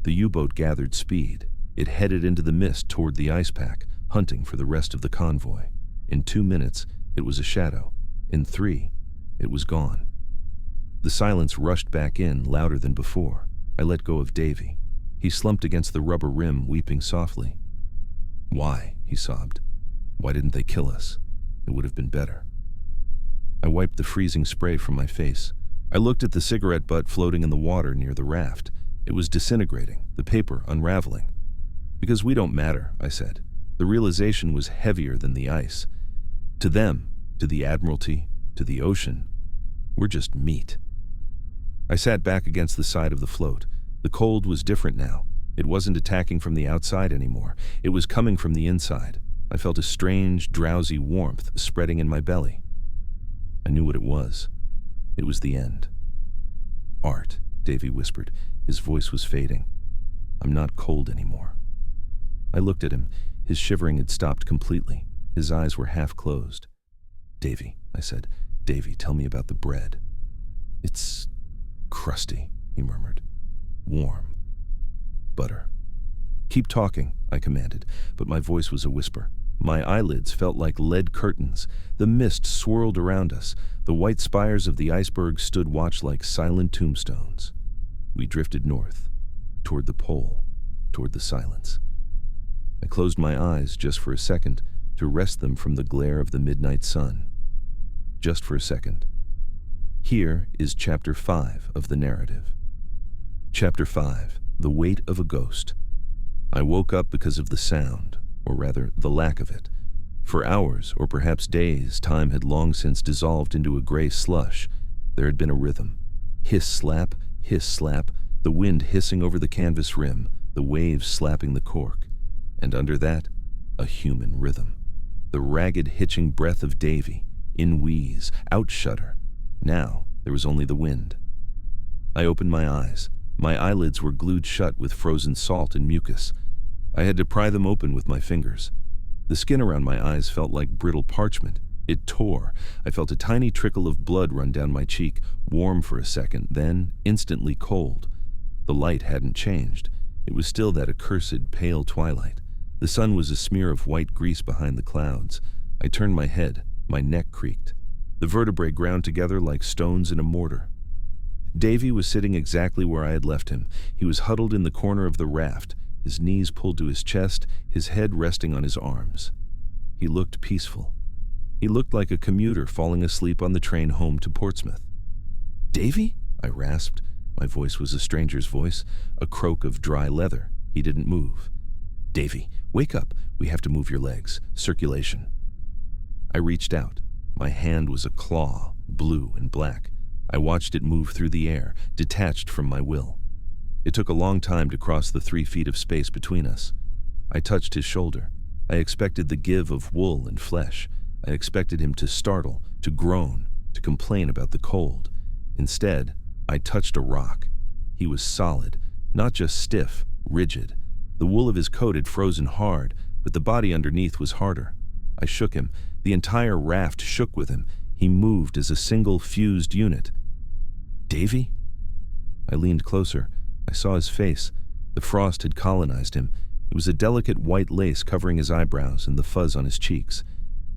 The U-boat gathered speed. It headed into the mist toward the ice pack, hunting for the rest of the convoy. In 2 minutes, it was a shadow. In 3, it was gone. The silence rushed back in, louder than before. I let go of Davy. He slumped against the rubber rim, weeping softly. "Why?" he sobbed. "Why didn't they kill us? It would have been better." I wiped the freezing spray from my face. I looked at the cigarette butt floating in the water near the raft. It was disintegrating, the paper unraveling. "Because we don't matter," I said. The realization was heavier than the ice. To them, to the Admiralty, to the ocean, we're just meat. I sat back against the side of the float. The cold was different now. It wasn't attacking from the outside anymore. It was coming from the inside. I felt a strange, drowsy warmth spreading in my belly. I knew what it was. It was the end. "Art," Davy whispered. His voice was fading. "I'm not cold anymore." I looked at him. His shivering had stopped completely. His eyes were half closed. "Davy," I said. "Davy, tell me about the bread." "It's crusty," he murmured. "Warm. Butter." "Keep talking," I commanded, but my voice was a whisper. My eyelids felt like lead curtains. The mist swirled around us. The white spires of the iceberg stood watch like silent tombstones. We drifted north, toward the pole, toward the silence. I closed my eyes just for a second to wrest them from the glare of the midnight sun. Just for a second. Here is Chapter 5 of the narrative. Chapter 5, The Weight of a Ghost. I woke up because of the sound, or rather, the lack of it. For hours, or perhaps days, time had long since dissolved into a gray slush. There had been a rhythm. Hiss slap, the wind hissing over the canvas rim, the waves slapping the cork. And under that, a human rhythm. The ragged, hitching breath of Davy, in wheeze, out shudder. Now, there was only the wind. I opened my eyes. My eyelids were glued shut with frozen salt and mucus. I had to pry them open with my fingers. The skin around my eyes felt like brittle parchment. It tore. I felt a tiny trickle of blood run down my cheek, warm for a second, then instantly cold. The light hadn't changed. It was still that accursed pale twilight. The sun was a smear of white grease behind the clouds. I turned my head. My neck creaked. The vertebrae ground together like stones in a mortar. Davy was sitting exactly where I had left him. He was huddled in the corner of the raft, his knees pulled to his chest, his head resting on his arms. He looked peaceful. He looked like a commuter falling asleep on the train home to Portsmouth. "Davy?" I rasped. My voice was a stranger's voice, a croak of dry leather. He didn't move. "Davy, wake up. We have to move your legs. Circulation." I reached out. My hand was a claw, blue and black. I watched it move through the air, detached from my will. It took a long time to cross the 3 feet of space between us. I touched his shoulder. I expected the give of wool and flesh. I expected him to startle, to groan, to complain about the cold. Instead, I touched a rock. He was solid, not just stiff, rigid. The wool of his coat had frozen hard, but the body underneath was harder. I shook him. The entire raft shook with him. He moved as a single fused unit. "Davy?" I leaned closer. I saw his face. The frost had colonized him. It was a delicate white lace covering his eyebrows and the fuzz on his cheeks.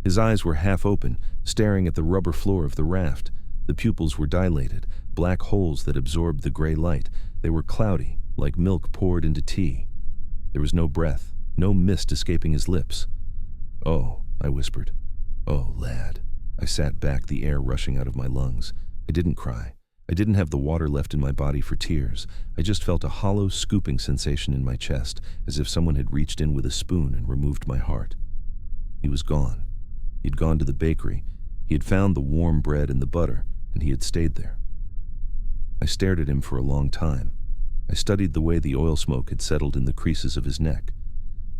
His eyes were half open, staring at the rubber floor of the raft. The pupils were dilated, black holes that absorbed the gray light. They were cloudy, like milk poured into tea. There was no breath, no mist escaping his lips. "Oh," I whispered. "Oh, lad." I sat back, the air rushing out of my lungs. I didn't cry. I didn't have the water left in my body for tears. I just felt a hollow, scooping sensation in my chest, as if someone had reached in with a spoon and removed my heart. He was gone. He'd gone to the bakery. He had found the warm bread and the butter, and he had stayed there. I stared at him for a long time. I studied the way the oil smoke had settled in the creases of his neck.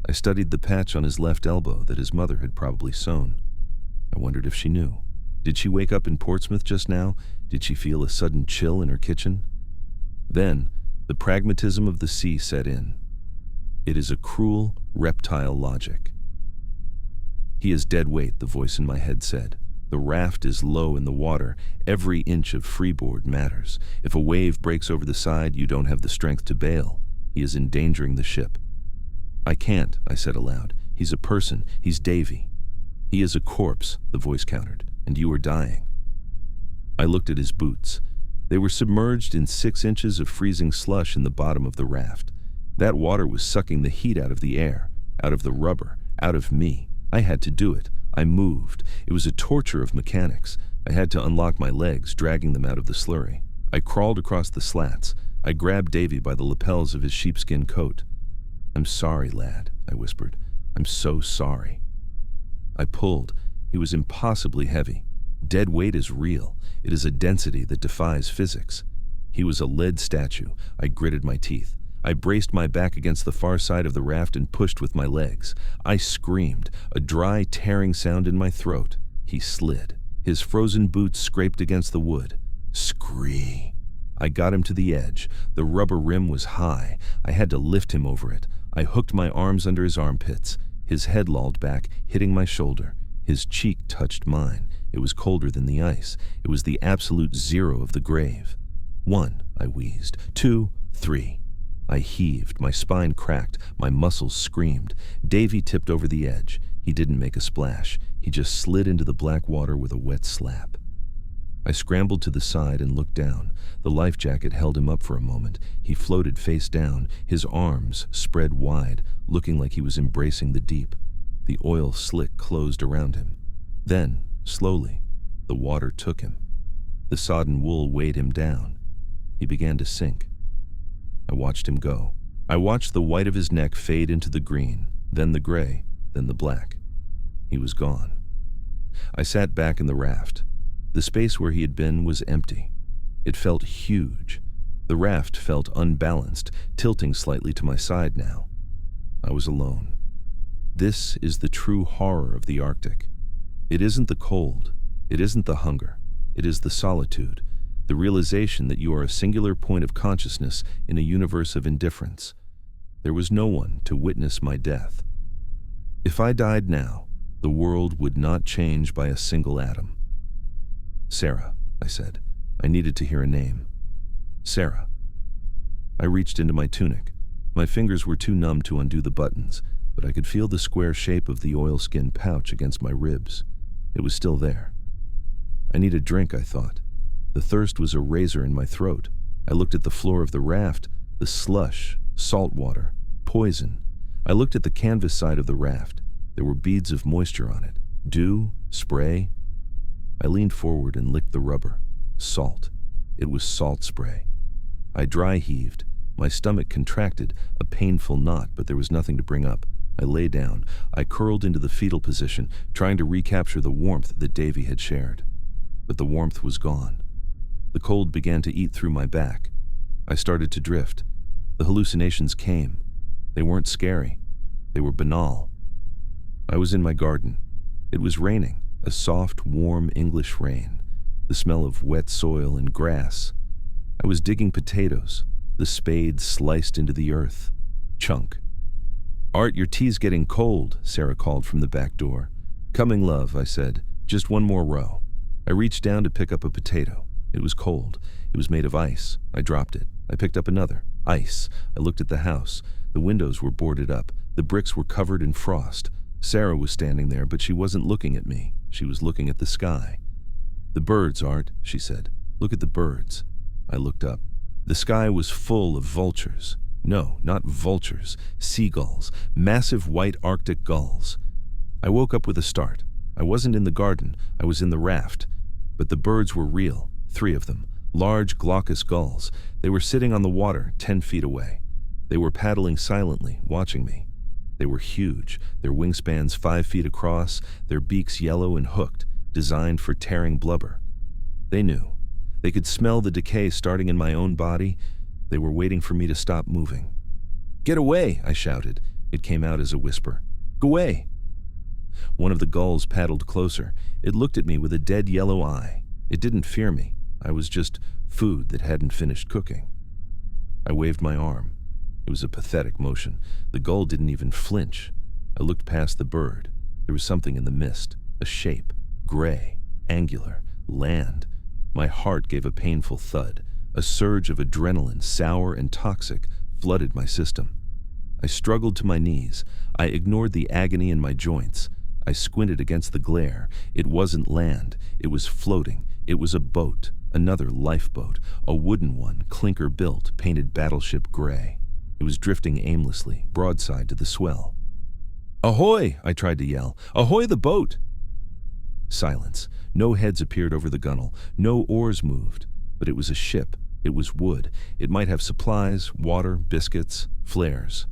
I studied the patch on his left elbow that his mother had probably sewn. I wondered if she knew. Did she wake up in Portsmouth just now? Did she feel a sudden chill in her kitchen? Then, the pragmatism of the sea set in. It is a cruel, reptile logic. "He is dead weight," the voice in my head said. "The raft is low in the water. Every inch of freeboard matters. If a wave breaks over the side, you don't have the strength to bail. He is endangering the ship." "I can't," I said aloud. "He's a person. He's Davy." "He is a corpse," the voice countered, "and you are dying." I looked at his boots. They were submerged in 6 inches of freezing slush in the bottom of the raft. That water was sucking the heat out of the air, out of the rubber, out of me. I had to do it. I moved. It was a torture of mechanics. I had to unlock my legs, dragging them out of the slurry. I crawled across the slats. I grabbed Davy by the lapels of his sheepskin coat. "I'm sorry, lad," I whispered. "I'm so sorry." I pulled. He was impossibly heavy. Dead weight is real. It is a density that defies physics. He was a lead statue. I gritted my teeth. I braced my back against the far side of the raft and pushed with my legs. I screamed, a dry, tearing sound in my throat. He slid. His frozen boots scraped against the wood. Scree. I got him to the edge. The rubber rim was high. I had to lift him over it. I hooked my arms under his armpits. His head lolled back, hitting my shoulder. His cheek touched mine. It was colder than the ice. It was the absolute zero of the grave. 1, I wheezed. 2, 3. I heaved. My spine cracked. My muscles screamed. Davy tipped over the edge. He didn't make a splash. He just slid into the black water with a wet slap. I scrambled to the side and looked down. The life jacket held him up for a moment. He floated face down, his arms spread wide, looking like he was embracing the deep. The oil slick closed around him. Then, slowly, the water took him. The sodden wool weighed him down. He began to sink. I watched him go. I watched the white of his neck fade into the green, then the gray, then the black. He was gone. I sat back in the raft. The space where he had been was empty. It felt huge. The raft felt unbalanced, tilting slightly to my side now. I was alone. This is the true horror of the Arctic. It isn't the cold. It isn't the hunger. It is the solitude, the realization that you are a singular point of consciousness in a universe of indifference. There was no one to witness my death. If I died now, the world would not change by a single atom. "Sarah," I said. I needed to hear a name. "Sarah." I reached into my tunic. My fingers were too numb to undo the buttons, but I could feel the square shape of the oilskin pouch against my ribs. It was still there. I need a drink, I thought. The thirst was a razor in my throat. I looked at the floor of the raft, the slush, salt water, poison. I looked at the canvas side of the raft. There were beads of moisture on it. Dew, spray. I leaned forward and licked the rubber. Salt. It was salt spray. I dry heaved. My stomach contracted, a painful knot, but there was nothing to bring up. I lay down. I curled into the fetal position, trying to recapture the warmth that Davy had shared. But the warmth was gone. The cold began to eat through my back. I started to drift. The hallucinations came. They weren't scary. They were banal. I was in my garden. It was raining, a soft, warm English rain, the smell of wet soil and grass. I was digging potatoes, the spade sliced into the earth. Chunk. "Art, your tea's getting cold," Sarah called from the back door. "Coming, love," I said. "Just one more row." I reached down to pick up a potato. It was cold. It was made of ice. I dropped it. I picked up another. Ice. I looked at the house. The windows were boarded up. The bricks were covered in frost. Sarah was standing there, but she wasn't looking at me. She was looking at the sky. "The birds, Art," she said. "Look at the birds." I looked up. The sky was full of vultures. No, not vultures. Seagulls. Massive white Arctic gulls. I woke up with a start. I wasn't in the garden. I was in the raft. But the birds were real. 3 of them. Large glaucous gulls. They were sitting on the water 10 feet away. They were paddling silently, watching me. They were huge, their wingspans 5 feet across, their beaks yellow and hooked, designed for tearing blubber. They knew. They could smell the decay starting in my own body. They were waiting for me to stop moving. "Get away!" I shouted. It came out as a whisper. "Go away!" One of the gulls paddled closer. It looked at me with a dead yellow eye. It didn't fear me. I was just food that hadn't finished cooking. I waved my arm. It was a pathetic motion. The gull didn't even flinch. I looked past the bird. There was something in the mist, a shape, gray, angular, land. My heart gave a painful thud. A surge of adrenaline, sour and toxic, flooded my system. I struggled to my knees. I ignored the agony in my joints. I squinted against the glare. It wasn't land. It was floating. It was a boat, another lifeboat, a wooden one, clinker-built, painted battleship gray. It was drifting aimlessly, broadside to the swell. "Ahoy!" I tried to yell. "Ahoy the boat!" Silence. No heads appeared over the gunwale. No oars moved. But it was a ship. It was wood. It might have supplies, water, biscuits, flares.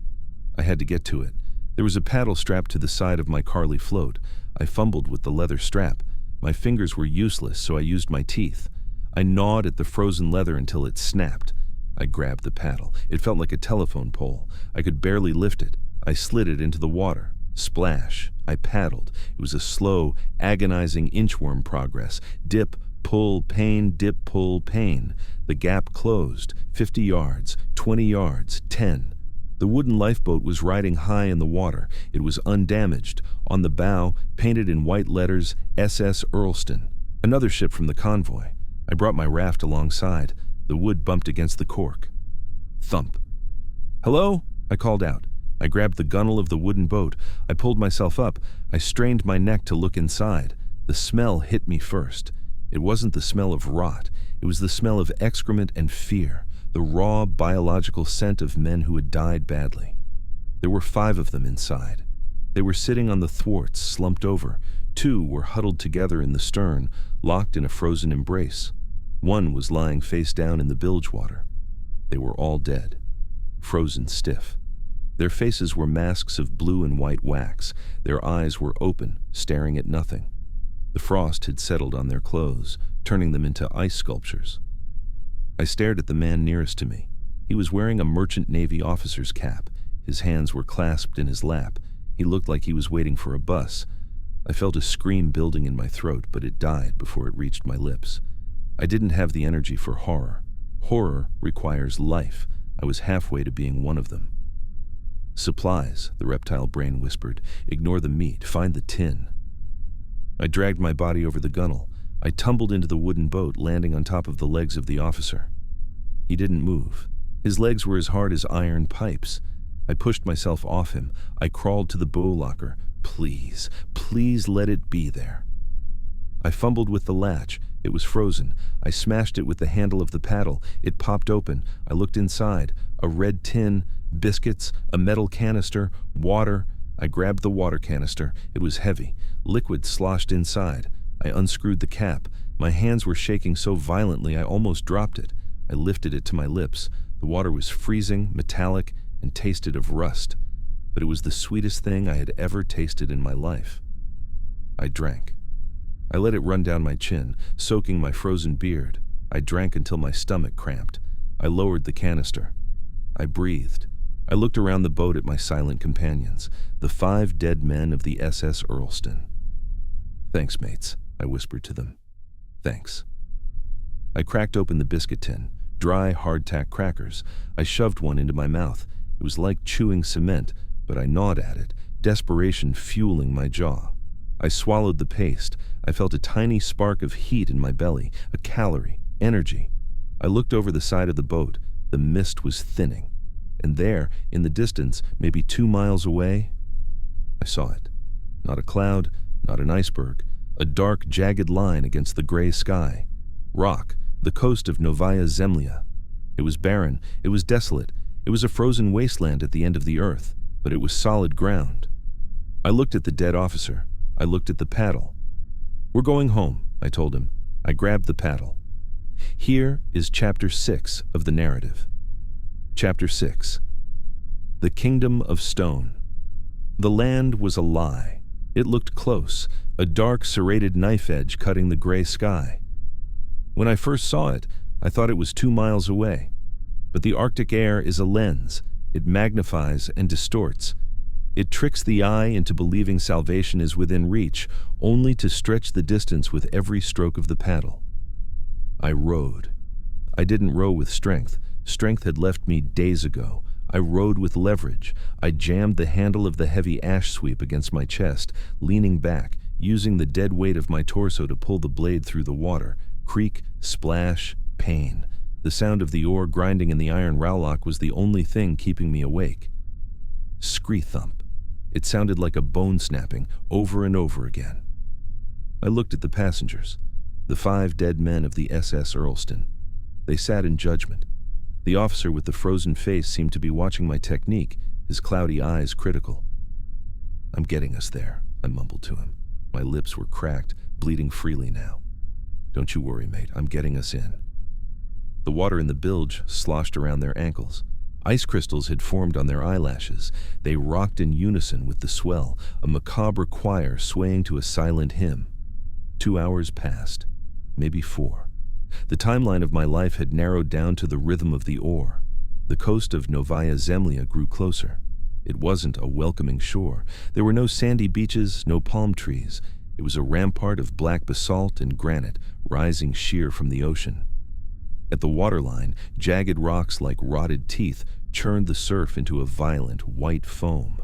I had to get to it. There was a paddle strapped to the side of my Carly float. I fumbled with the leather strap. My fingers were useless, so I used my teeth. I gnawed at the frozen leather until it snapped. I grabbed the paddle. It felt like a telephone pole. I could barely lift it. I slid it into the water. Splash. I paddled. It was a slow, agonizing inchworm progress. Dip, pull, pain, dip, pull, pain. The gap closed. 50 yards, 20 yards, 10. The wooden lifeboat was riding high in the water. It was undamaged. On the bow, painted in white letters, SS Earlston. Another ship from the convoy. I brought my raft alongside. The wood bumped against the cork. Thump. "Hello?" I called out. I grabbed the gunwale of the wooden boat. I pulled myself up. I strained my neck to look inside. The smell hit me first. It wasn't the smell of rot. It was the smell of excrement and fear, the raw biological scent of men who had died badly. There were 5 of them inside. They were sitting on the thwarts, slumped over. 2 were huddled together in the stern, locked in a frozen embrace. 1 was lying face down in the bilge water. They were all dead, frozen stiff. Their faces were masks of blue and white wax. Their eyes were open, staring at nothing. The frost had settled on their clothes, turning them into ice sculptures. I stared at the man nearest to me. He was wearing a Merchant Navy officer's cap. His hands were clasped in his lap. He looked like he was waiting for a bus. I felt a scream building in my throat, but it died before it reached my lips. I didn't have the energy for horror. Horror requires life. I was halfway to being one of them. "Supplies," the reptile brain whispered. "Ignore the meat. Find the tin." I dragged my body over the gunwale. I tumbled into the wooden boat, landing on top of the legs of the officer. He didn't move. His legs were as hard as iron pipes. I pushed myself off him. I crawled to the bow locker. Please, please let it be there. I fumbled with the latch. It was frozen. I smashed it with the handle of the paddle. It popped open. I looked inside. A red tin, biscuits, a metal canister, water. I grabbed the water canister. It was heavy. Liquid sloshed inside. I unscrewed the cap. My hands were shaking so violently I almost dropped it. I lifted it to my lips. The water was freezing, metallic, and tasted of rust, but it was the sweetest thing I had ever tasted in my life. I drank. I let it run down my chin, soaking my frozen beard. I drank until my stomach cramped. I lowered the canister. I breathed. I looked around the boat at my silent companions, the 5 dead men of the SS Earlston. "Thanks, mates," I whispered to them. "Thanks." I cracked open the biscuit tin, dry, hardtack crackers. I shoved one into my mouth. It was like chewing cement, but I gnawed at it, desperation fueling my jaw. I swallowed the paste. I felt a tiny spark of heat in my belly, a calorie, energy. I looked over the side of the boat. The mist was thinning. And there, in the distance, maybe 2 miles away, I saw it. Not a cloud, not an iceberg, a dark, jagged line against the gray sky. Rock, the coast of Novaya Zemlya. It was barren, it was desolate, it was a frozen wasteland at the end of the earth, but it was solid ground. I looked at the dead officer. I looked at the paddle. "We're going home," I told him. I grabbed the paddle. Here is Chapter 6 of the narrative. Chapter 6. The Kingdom of Stone. The land was a lie. It looked close, a dark, serrated knife edge cutting the gray sky. When I first saw it, I thought it was 2 miles away. But the Arctic air is a lens. It magnifies and distorts. It tricks the eye into believing salvation is within reach, only to stretch the distance with every stroke of the paddle. I rowed. I didn't row with strength. Strength had left me days ago. I rowed with leverage. I jammed the handle of the heavy ash sweep against my chest, leaning back, using the dead weight of my torso to pull the blade through the water. Creak, splash, pain. The sound of the oar grinding in the iron rowlock was the only thing keeping me awake. Scree-thump. It sounded like a bone snapping, over and over again. I looked at the passengers, the 5 dead men of the SS Earlston. They sat in judgment. The officer with the frozen face seemed to be watching my technique, his cloudy eyes critical. "I'm getting us there," I mumbled to him. My lips were cracked, bleeding freely now. "Don't you worry, mate. I'm getting us in." The water in the bilge sloshed around their ankles. Ice crystals had formed on their eyelashes. They rocked in unison with the swell, a macabre choir swaying to a silent hymn. 2 hours passed, maybe 4. The timeline of my life had narrowed down to the rhythm of the oar. The coast of Novaya Zemlya grew closer. It wasn't a welcoming shore. There were no sandy beaches, no palm trees. It was a rampart of black basalt and granite, rising sheer from the ocean. At the waterline, jagged rocks like rotted teeth churned the surf into a violent white foam.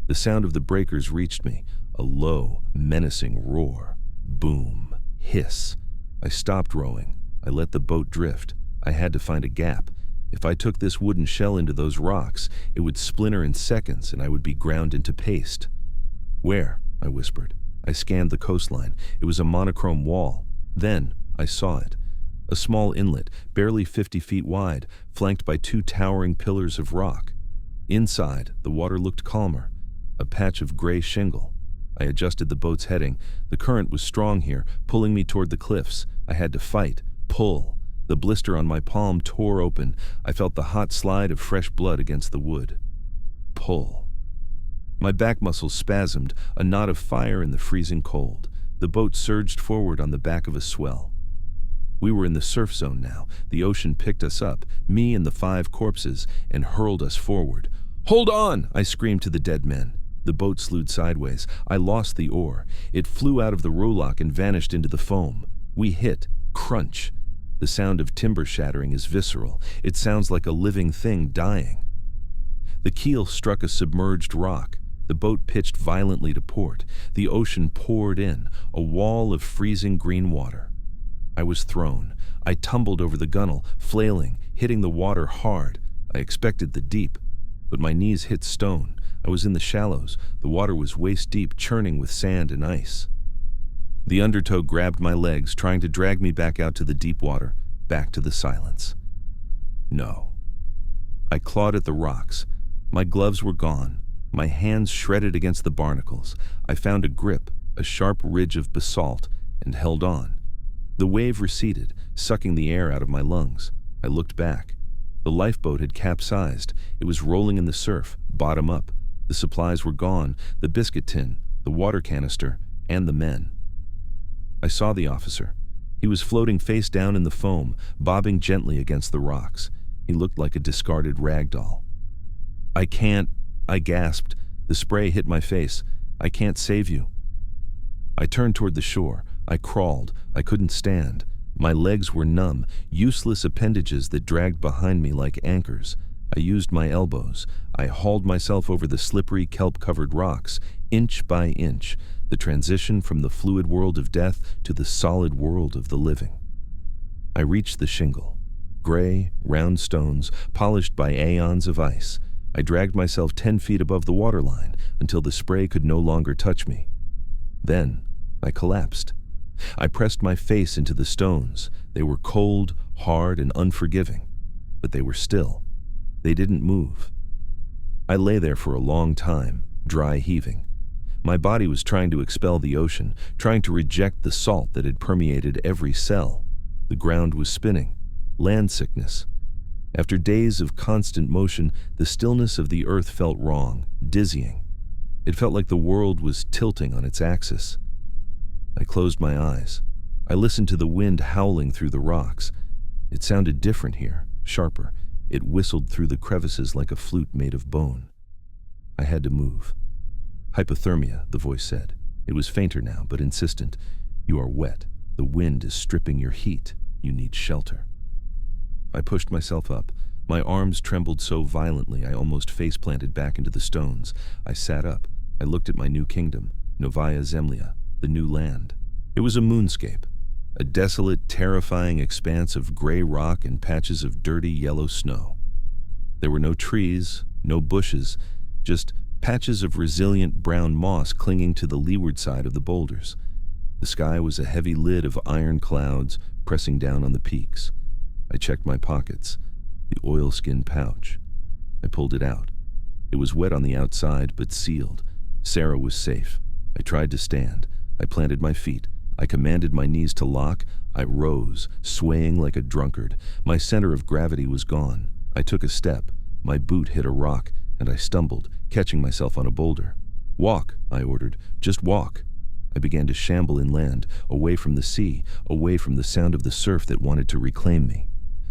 The sound of the breakers reached me, a low, menacing roar. Boom, hiss. I stopped rowing. I let the boat drift. I had to find a gap. If I took this wooden shell into those rocks, it would splinter in seconds and I would be ground into paste. "Where?" I whispered. I scanned the coastline. It was a monochrome wall. Then I saw it. A small inlet, barely 50 feet wide, flanked by 2 towering pillars of rock. Inside, the water looked calmer, a patch of gray shingle. I adjusted the boat's heading. The current was strong here, pulling me toward the cliffs. I had to fight, pull. The blister on my palm tore open. I felt the hot slide of fresh blood against the wood. Pull. My back muscles spasmed, a knot of fire in the freezing cold. The boat surged forward on the back of a swell. We were in the surf zone now. The ocean picked us up, me and the 5 corpses, and hurled us forward. "Hold on!" I screamed to the dead men. The boat slewed sideways. I lost the oar. It flew out of the rowlock and vanished into the foam. We hit. Crunch. The sound of timber shattering is visceral. It sounds like a living thing dying. The keel struck a submerged rock. The boat pitched violently to port. The ocean poured in, a wall of freezing green water. I was thrown. I tumbled over the gunwale, flailing, hitting the water hard. I expected the deep, but my knees hit stone. I was in the shallows. The water was waist-deep, churning with sand and ice. The undertow grabbed my legs, trying to drag me back out to the deep water, back to the silence. No. I clawed at the rocks. My gloves were gone. My hands shredded against the barnacles. I found a grip, a sharp ridge of basalt, and held on. The wave receded, sucking the air out of my lungs. I looked back. The lifeboat had capsized. It was rolling in the surf, bottom up. The supplies were gone, the biscuit tin, the water canister, and the men. I saw the officer. He was floating face down in the foam, bobbing gently against the rocks. He looked like a discarded rag doll. I can't, I gasped. The spray hit my face. I can't save you. I turned toward the shore. I crawled. I couldn't stand. My legs were numb, useless appendages that dragged behind me like anchors. I used my elbows. I hauled myself over the slippery, kelp-covered rocks, inch by inch, the transition from the fluid world of death to the solid world of the living. I reached the shingle. Gray, round stones, polished by aeons of ice. I dragged myself 10 feet above the waterline until the spray could no longer touch me. Then I collapsed. I pressed my face into the stones. They were cold, hard, and unforgiving, but they were still. They didn't move. I lay there for a long time, dry heaving. My body was trying to expel the ocean, trying to reject the salt that had permeated every cell. The ground was spinning. Land sickness. After days of constant motion, the stillness of the earth felt wrong, dizzying. It felt like the world was tilting on its axis. I closed my eyes. I listened to the wind howling through the rocks. It sounded different here, sharper. It whistled through the crevices like a flute made of bone. I had to move. Hypothermia, the voice said. It was fainter now, but insistent. You are wet. The wind is stripping your heat. You need shelter. I pushed myself up. My arms trembled so violently I almost face-planted back into the stones. I sat up. I looked at my new kingdom, Novaya Zemlya, the new land. It was a moonscape, a desolate, terrifying expanse of gray rock and patches of dirty yellow snow. There were no trees, no bushes, just patches of resilient brown moss clinging to the leeward side of the boulders. The sky was a heavy lid of iron clouds pressing down on the peaks. I checked my pockets, the oilskin pouch. I pulled it out. It was wet on the outside, but sealed. Sarah was safe. I tried to stand. I planted my feet. I commanded my knees to lock. I rose, swaying like a drunkard. My center of gravity was gone. I took a step. My boot hit a rock, and I stumbled, catching myself on a boulder. Walk, I ordered. Just walk. I began to shamble inland, away from the sea, away from the sound of the surf that wanted to reclaim me.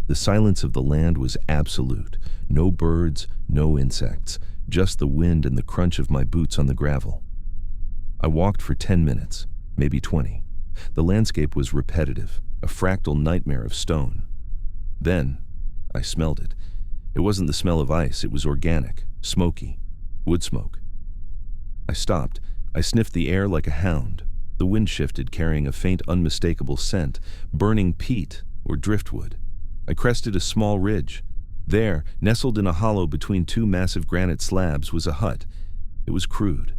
The silence of the land was absolute. No birds, no insects, just the wind and the crunch of my boots on the gravel. I walked for 10 minutes, maybe 20. The landscape was repetitive, a fractal nightmare of stone. Then, I smelled it. It wasn't the smell of ice, it was organic, smoky, wood smoke. I stopped. I sniffed the air like a hound. The wind shifted, carrying a faint, unmistakable scent, burning peat or driftwood. I crested a small ridge. There, nestled in a hollow between two massive granite slabs, was a hut. It was crude.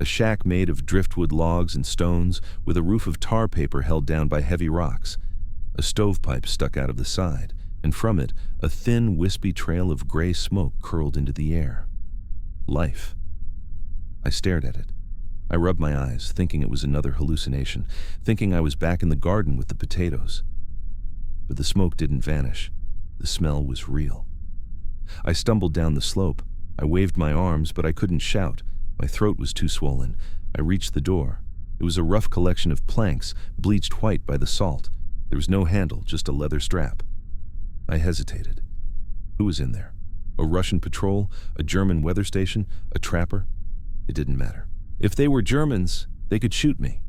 A shack made of driftwood logs and stones, with a roof of tar paper held down by heavy rocks. A stovepipe stuck out of the side, and from it, a thin, wispy trail of gray smoke curled into the air. Life. I stared at it. I rubbed my eyes, thinking it was another hallucination, thinking I was back in the garden with the potatoes. But the smoke didn't vanish. The smell was real. I stumbled down the slope. I waved my arms, but I couldn't shout. My throat was too swollen. I reached the door. It was a rough collection of planks, bleached white by the salt. There was no handle, just a leather strap. I hesitated. Who was in there? A Russian patrol? A German weather station? A trapper? It didn't matter. If they were Germans, they could shoot me.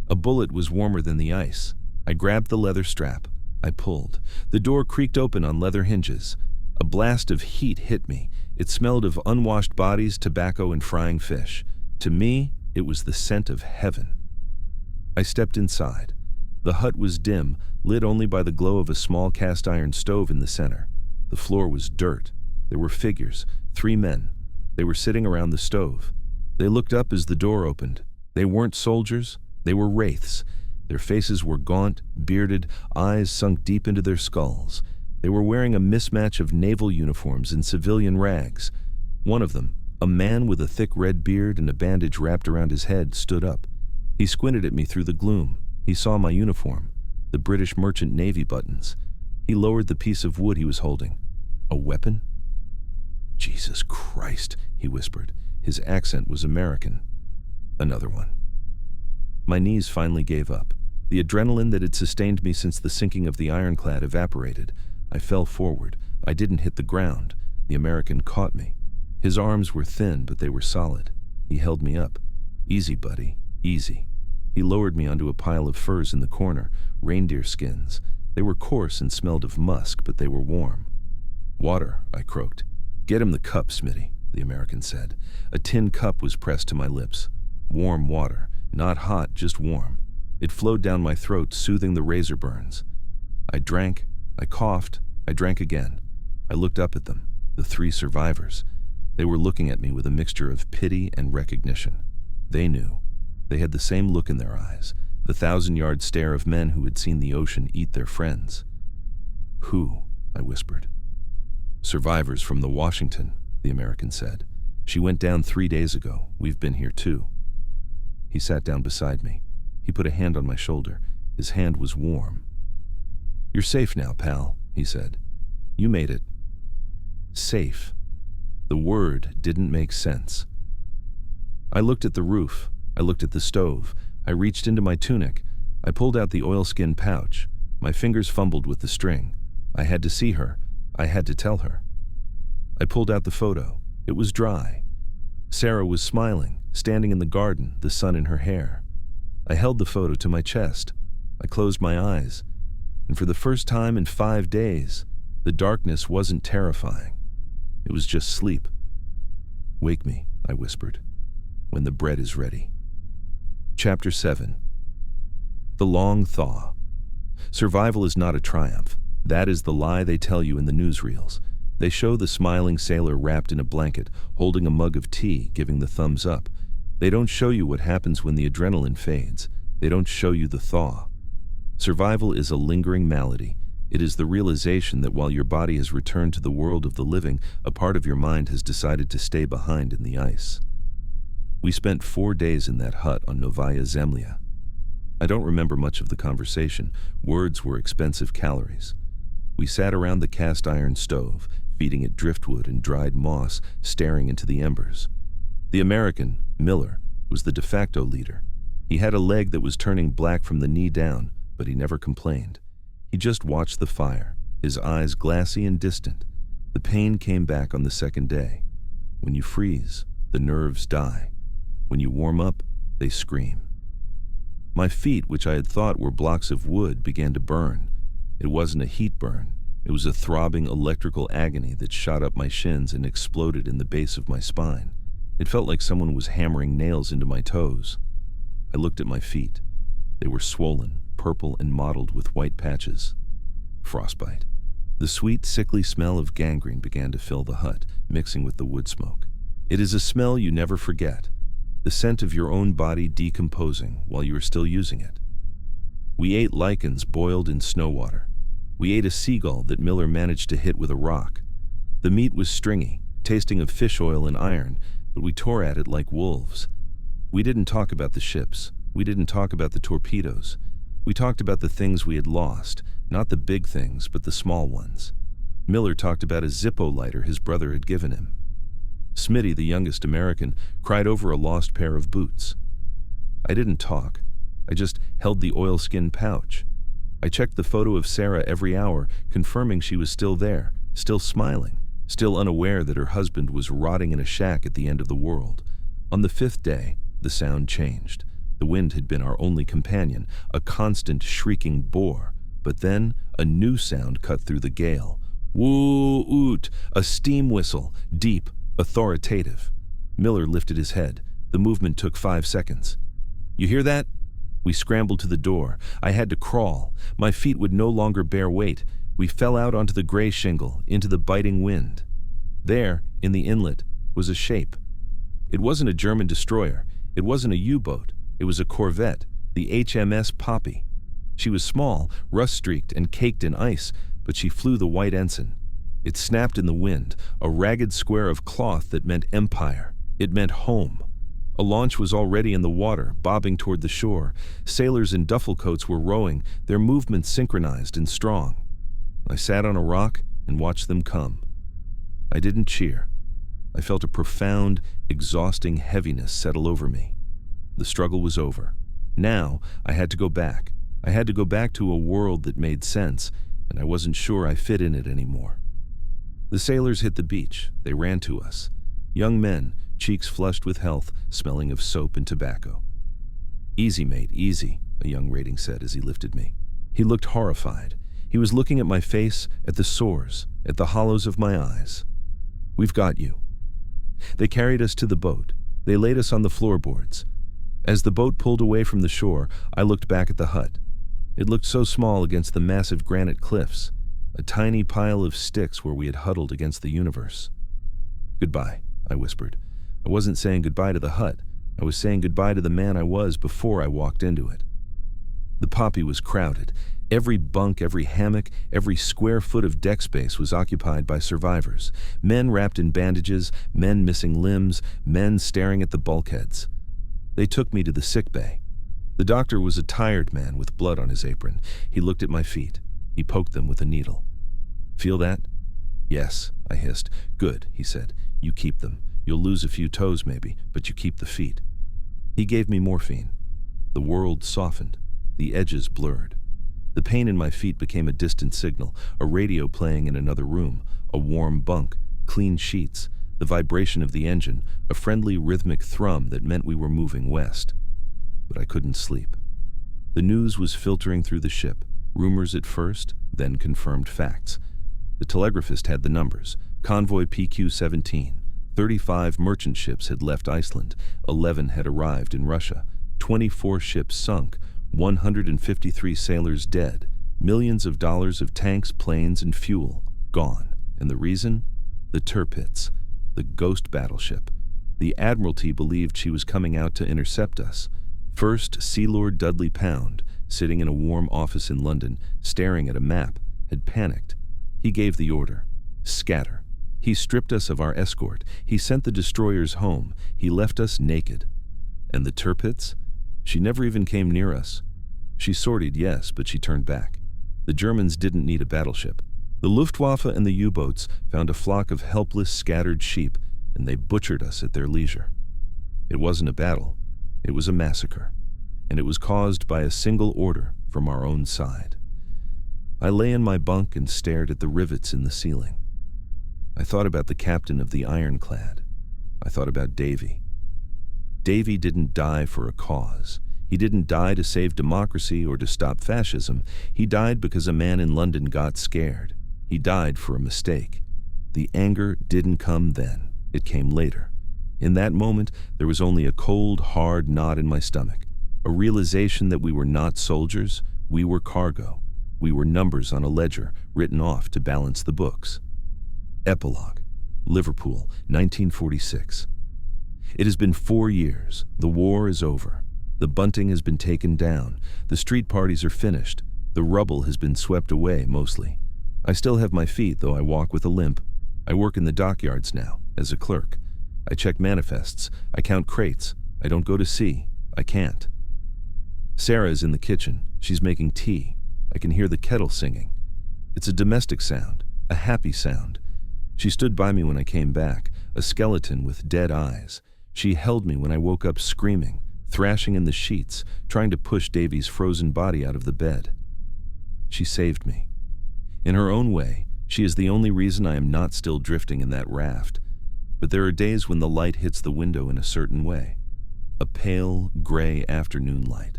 A bullet was warmer than the ice. I grabbed the leather strap. I pulled. The door creaked open on leather hinges. A blast of heat hit me. It smelled of unwashed bodies, tobacco, and frying fish. To me, it was the scent of heaven. I stepped inside. The hut was dim, lit only by the glow of a small cast-iron stove in the center. The floor was dirt. There were figures, 3 men. They were sitting around the stove. They looked up as the door opened. They weren't soldiers. They were wraiths. Their faces were gaunt, bearded, eyes sunk deep into their skulls. They were wearing a mismatch of naval uniforms and civilian rags. One of them, a man with a thick red beard and a bandage wrapped around his head, stood up. He squinted at me through the gloom. He saw my uniform, the British Merchant Navy buttons. He lowered the piece of wood he was holding. A weapon? Jesus Christ, he whispered. His accent was American. Another one. My knees finally gave up. The adrenaline that had sustained me since the sinking of the ironclad evaporated. I fell forward. I didn't hit the ground. The American caught me. His arms were thin, but they were solid. He held me up. Easy, buddy, easy. He lowered me onto a pile of furs in the corner, reindeer skins. They were coarse and smelled of musk, but they were warm. Water, I croaked. Get him the cup, Smitty, the American said. A tin cup was pressed to my lips. Warm water, not hot, just warm. It flowed down my throat, soothing the razor burns. I drank, I coughed, I drank again. I looked up at them, the 3 survivors. They were looking at me with a mixture of pity and recognition. They knew. They had the same look in their eyes, the 1,000-yard stare of men who had seen the ocean eat their friends. Who? I whispered. Survivors from the Washington, the American said. She went down 3 days ago. We've been here too. He sat down beside me. He put a hand on my shoulder. His hand was warm. You're safe now, pal, he said. You made it. Safe. The word didn't make sense. I looked at the roof. I looked at the stove. I reached into my tunic. I pulled out the oilskin pouch. My fingers fumbled with the string. I had to see her. I had to tell her. I pulled out the photo. It was dry. Sarah was smiling, standing in the garden, the sun in her hair. I held the photo to my chest. I closed my eyes. And for the first time in 5 days, the darkness wasn't terrifying. It was just sleep. Wake me, I whispered, when the bread is ready. Chapter 7. The long thaw. Survival is not a triumph. That is the lie they tell you in the newsreels. They show the smiling sailor wrapped in a blanket, holding a mug of tea, giving the thumbs up. They don't show you what happens when the adrenaline fades. They don't show you the thaw. Survival is a lingering malady. It is the realization that while your body has returned to the world of the living, a part of your mind has decided to stay behind in the ice. We spent 4 days in that hut on Novaya Zemlya. I don't remember much of the conversation. Words were expensive calories. We sat around the cast iron stove, feeding it driftwood and dried moss, staring into the embers. The American, Miller, was the de facto leader. He had a leg that was turning black from the knee down, but he never complained. He just watched the fire, his eyes glassy and distant. The pain came back on the second day. When you freeze, the nerves die. When you warm up, they scream. My feet, which I had thought were blocks of wood, began to burn. It wasn't a heat burn. It was a throbbing electrical agony that shot up my shins and exploded in the base of my spine. It felt like someone was hammering nails into my toes. I looked at my feet. They were swollen, purple and mottled with white patches. Frostbite. The sweet, sickly smell of gangrene began to fill the hut, mixing with the wood smoke. It is a smell you never forget. The scent of your own body decomposing while you are still using it. We ate lichens boiled in snow water. We ate a seagull that Miller managed to hit with a rock. The meat was stringy, tasting of fish oil and iron, but we tore at it like wolves. We didn't talk about the ships. We didn't talk about the torpedoes. We talked about the things we had lost, not the big things, but the small ones. Miller talked about a Zippo lighter his brother had given him. Smitty, the youngest American, cried over a lost pair of boots. I didn't talk. I just held the oilskin pouch. I checked the photo of Sarah every hour, confirming she was still there, still smiling, still unaware that her husband was rotting in a shack at the end of the world. On the 5th day, the sound changed. The wind had been our only companion, a constant shrieking bore. But then, a new sound cut through the gale. Woo-oot! A steam whistle, deep, authoritative. Miller lifted his head. The movement took 5 seconds. You hear that? We scrambled to the door. I had to crawl. My feet would no longer bear weight. We fell out onto the gray shingle, into the biting wind. There, in the inlet, was a shape. It wasn't a German destroyer. It wasn't a U-boat. It was a corvette, the HMS Poppy. She was small, rust-streaked, and caked in ice, but she flew the white ensign. It snapped in the wind, a ragged square of cloth that meant empire. It meant home. A launch was already in the water, bobbing toward the shore. Sailors in duffel coats were rowing, their movements synchronized and strong. I sat on a rock and watched them come. I didn't cheer. I felt a profound, exhausting heaviness settle over me. The struggle was over. Now I had to go back. I had to go back to a world that made sense, and I wasn't sure I fit in it anymore. The sailors hit the beach. They ran to us. Young men, cheeks flushed with health, smelling of soap and tobacco. "Easy, mate, easy," a young rating said as he lifted me. He looked horrified. He was looking at my face, at the sores, at the hollows of my eyes. "We've got you." They carried us to the boat. They laid us on the floorboards. As the boat pulled away from the shore, I looked back at the hut. It looked so small against the massive granite cliffs, a tiny pile of sticks where we had huddled against the universe. "Goodbye," I whispered. I wasn't saying goodbye to the hut. I was saying goodbye to the man I was before I walked into it. The poppy was crowded. Every bunk, every hammock, every square foot of deck space was occupied by survivors. Men wrapped in bandages, men missing limbs, men staring at the bulkheads. They took me to the sick bay. The doctor was a tired man with blood on his apron. He looked at my feet. He poked them with a needle. "Feel that?" "Yes," I hissed. "Good," he said. "You keep them. You'll lose a few toes maybe, but you keep the feet." He gave me morphine. The world softened. The edges blurred. The pain in my feet became a distant signal, a radio playing in another room, a warm bunk, clean sheets, the vibration of the engine, a friendly rhythmic thrum that meant we were moving west. But I couldn't sleep. The news was filtering through the ship, rumors at first, then confirmed facts. The telegraphist had the numbers. Convoy PQ-17. 35 merchant ships had left Iceland, 11 had arrived in Russia, 24 ships sunk, 153 sailors dead, millions of dollars of tanks, planes, and fuel gone. And the reason? The Tirpitz, the ghost battleship. The Admiralty believed she was coming out to intercept us. First, Sea Lord Dudley Pound, sitting in a warm office in London, staring at a map, had panicked. He gave the order. Scatter. He stripped us of our escort. He sent the destroyers home. He left us naked. And the Tirpitz? She never even came near us. She sortied, yes, but she turned back. The Germans didn't need a battleship. The Luftwaffe and the U-boats found a flock of helpless, scattered sheep, and they butchered us at their leisure. It wasn't a battle. It was a massacre. And it was caused by a single order from our own side. I lay in my bunk and stared at the rivets in the ceiling. I thought about the captain of the ironclad. I thought about Davy. Davy didn't die for a cause. He didn't die to save democracy or to stop fascism. He died because a man in London got scared. He died for a mistake. The anger didn't come then. It came later. In that moment, there was only a cold, hard knot in my stomach, a realization that we were not soldiers, we were cargo. We were numbers on a ledger, written off to balance the books. Epilogue. Liverpool, 1946. It has been 4 years. The war is over. The bunting has been taken down. The street parties are finished. The rubble has been swept away, mostly. I still have my feet, though I walk with a limp. I work in the dockyards now, as a clerk. I check manifests. I count crates. I don't go to sea. I can't. Sarah is in the kitchen. She's making tea. I can hear the kettle singing. It's a domestic sound, a happy sound. She stood by me when I came back, a skeleton with dead eyes. She held me when I woke up screaming, thrashing in the sheets, trying to push Davy's frozen body out of the bed. She saved me. In her own way, she is the only reason I am not still drifting in that raft. But there are days when the light hits the window in a certain way, a pale, gray afternoon light.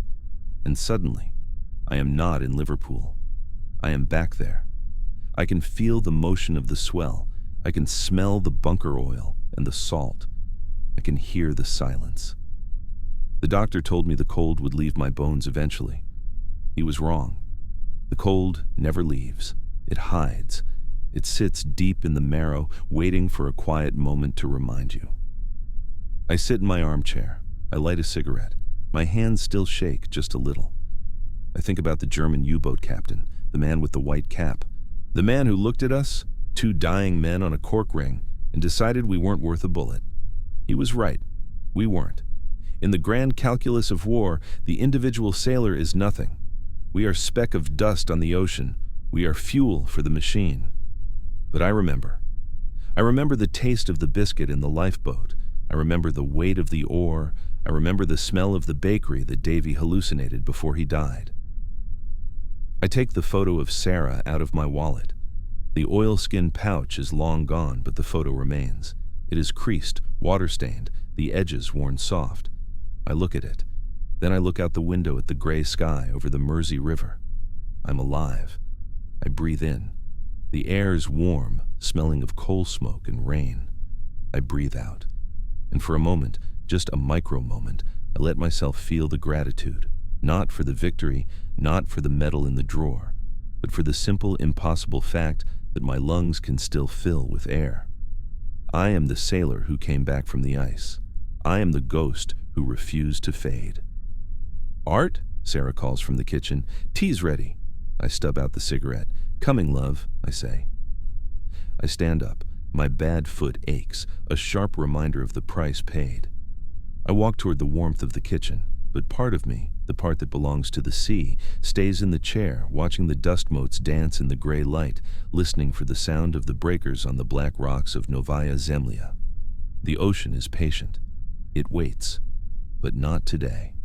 And suddenly, I am not in Liverpool. I am back there. I can feel the motion of the swell. I can smell the bunker oil and the salt. I can hear the silence. The doctor told me the cold would leave my bones eventually. He was wrong. The cold never leaves. It hides. It sits deep in the marrow, waiting for a quiet moment to remind you. I sit in my armchair. I light a cigarette. My hands still shake just a little. I think about the German U-boat captain, the man with the white cap, the man who looked at us, 2 dying men on a cork ring, and decided we weren't worth a bullet. He was right. We weren't. In the grand calculus of war, the individual sailor is nothing. We are a speck of dust on the ocean, We are fuel for the machine. But I remember. I remember the taste of the biscuit in the lifeboat. I remember the weight of the oar. I remember the smell of the bakery that Davy hallucinated before he died. I take the photo of Sarah out of my wallet. The oilskin pouch is long gone, but the photo remains. It is creased, water-stained, the edges worn soft. I look at it. Then I look out the window at the gray sky over the Mersey River. I'm alive. I breathe in. The air's warm, smelling of coal smoke and rain. I breathe out. And for a moment, just a micro moment, I let myself feel the gratitude, not for the victory, not for the medal in the drawer, but for the simple, impossible fact that my lungs can still fill with air. I am the sailor who came back from the ice. I am the ghost who refused to fade. "Art?" Sarah calls from the kitchen. "Tea's ready." I stub out the cigarette. "Coming, love," I say. I stand up. My bad foot aches, a sharp reminder of the price paid. I walk toward the warmth of the kitchen, but part of me, the part that belongs to the sea, stays in the chair, watching the dust motes dance in the gray light, listening for the sound of the breakers on the black rocks of Novaya Zemlya. The ocean is patient. It waits. But not today.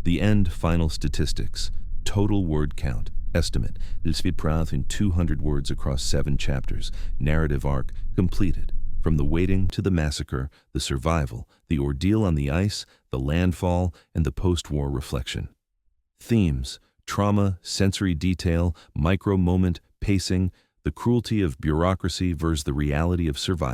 The end final statistics, total word count, estimate, Lsviprath in 200 words across 7 chapters, narrative arc completed. From the waiting to the massacre, the survival, the ordeal on the ice, the landfall, and the post-war reflection. Themes: trauma, sensory detail, micro-moment, pacing, the cruelty of bureaucracy versus the reality of survival.